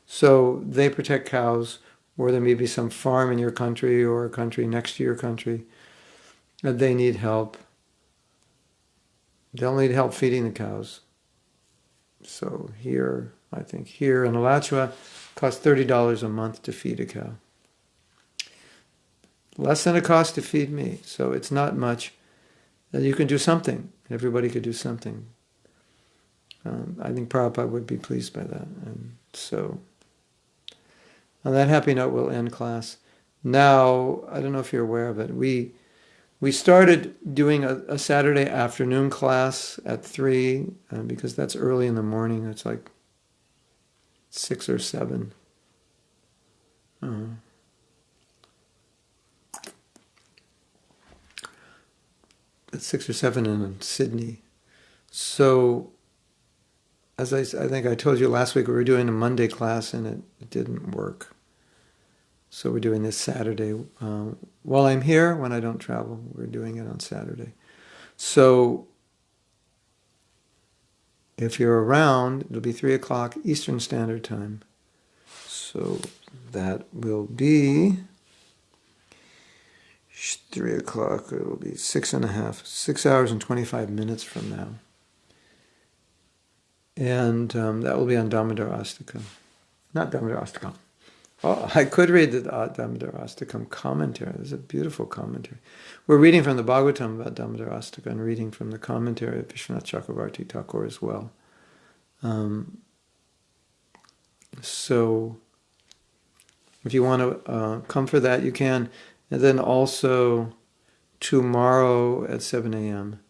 So they protect cows, or there may be some farm in your country or a country next to your country. They need help. They'll need help feeding the cows. So here, I think here in Alachua, it costs $30 a month to feed a cow. Less than it costs to feed me. So it's not much. You can do something. Everybody could do something. I think Prabhupada would be pleased by that. And so, on that happy note, we'll end class. Now, I don't know if you're aware of it. We started doing a Saturday afternoon class at 3, because that's early in the morning. It's like 6 or 7. It's 6 or 7 in Sydney. So, as I think I told you last week, we were doing a Monday class and it didn't work. So we're doing this Saturday. While I'm here, when I don't travel, we're doing it on Saturday. So if you're around, it'll be 3 o'clock Eastern Standard Time. So that will be 3 o'clock. It will be 6 hours and 25 minutes from now. And that will be on Damodar Astakam. Not Damodar Astakam. Oh, I could read the Damodar Astakam commentary. There's a beautiful commentary. We're reading from the Bhagavatam about Damodar Astakam and reading from the commentary of Vishwanath Chakravarti Thakur as well. So if you want to come for that, you can. And then also tomorrow at 7 a.m.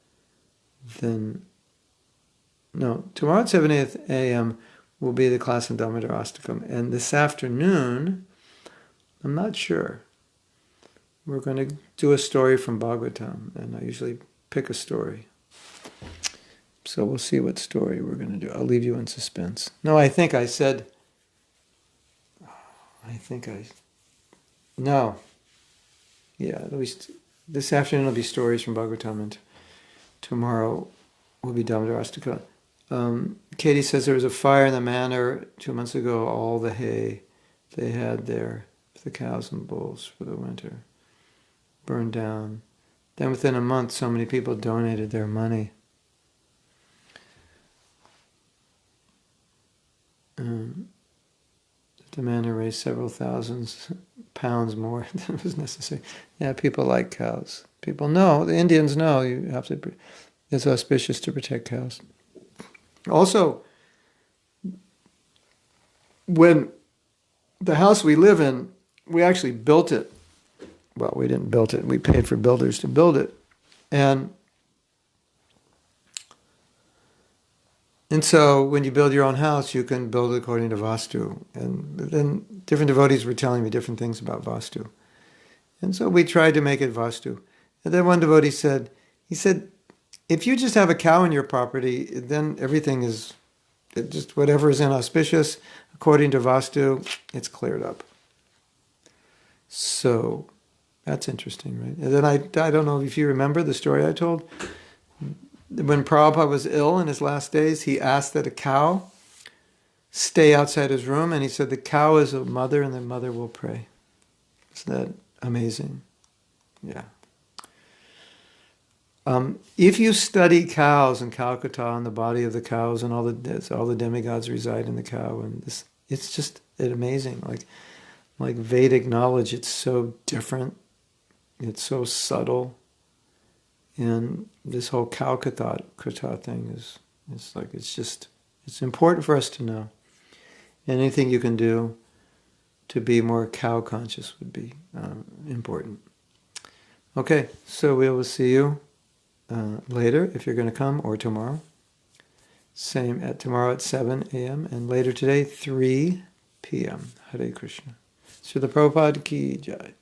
Tomorrow at 7 a.m. will be the class in Damodar Astakam. And this afternoon, I'm not sure. We're going to do a story from Bhagavatam, and I usually pick a story. So we'll see what story we're going to do. I'll leave you in suspense. No, I think I said... No. Yeah, at least this afternoon will be stories from Bhagavatam, and tomorrow will be Damodar Astakam. Katie says there was a fire in the manor 2 months ago. All the hay they had there for the cows and bulls for the winter burned down. Then within a month, so many people donated their money. The manor raised several thousands pounds more than was necessary. Yeah, people like cows. People know, the Indians know, you have to. It's auspicious to protect cows. Also, when the house we live in, we actually built it. Well, we didn't build it. We paid for builders to build it. And so when you build your own house, you can build it according to Vastu. And then different devotees were telling me different things about Vastu. And so we tried to make it Vastu. And then one devotee said, if you just have a cow in your property, then everything is, just whatever is inauspicious, according to Vastu, it's cleared up. So, that's interesting, right? And then I don't know if you remember the story I told. When Prabhupada was ill in his last days, he asked that a cow stay outside his room, and he said the cow is a mother and the mother will pray. Isn't that amazing? Yeah. If you study cows and cow katha and the body of the cows and all the demigods reside in the cow, and it's just amazing. Like Vedic knowledge, it's so different, it's so subtle, and this whole cow katha thing is it's important for us to know. Anything you can do to be more cow conscious would be important. Okay, so we will see you later, if you're going to come, or tomorrow. Same at tomorrow at 7 a.m. and later today, 3 p.m. Hare Krishna. Srila Prabhupada ki jai.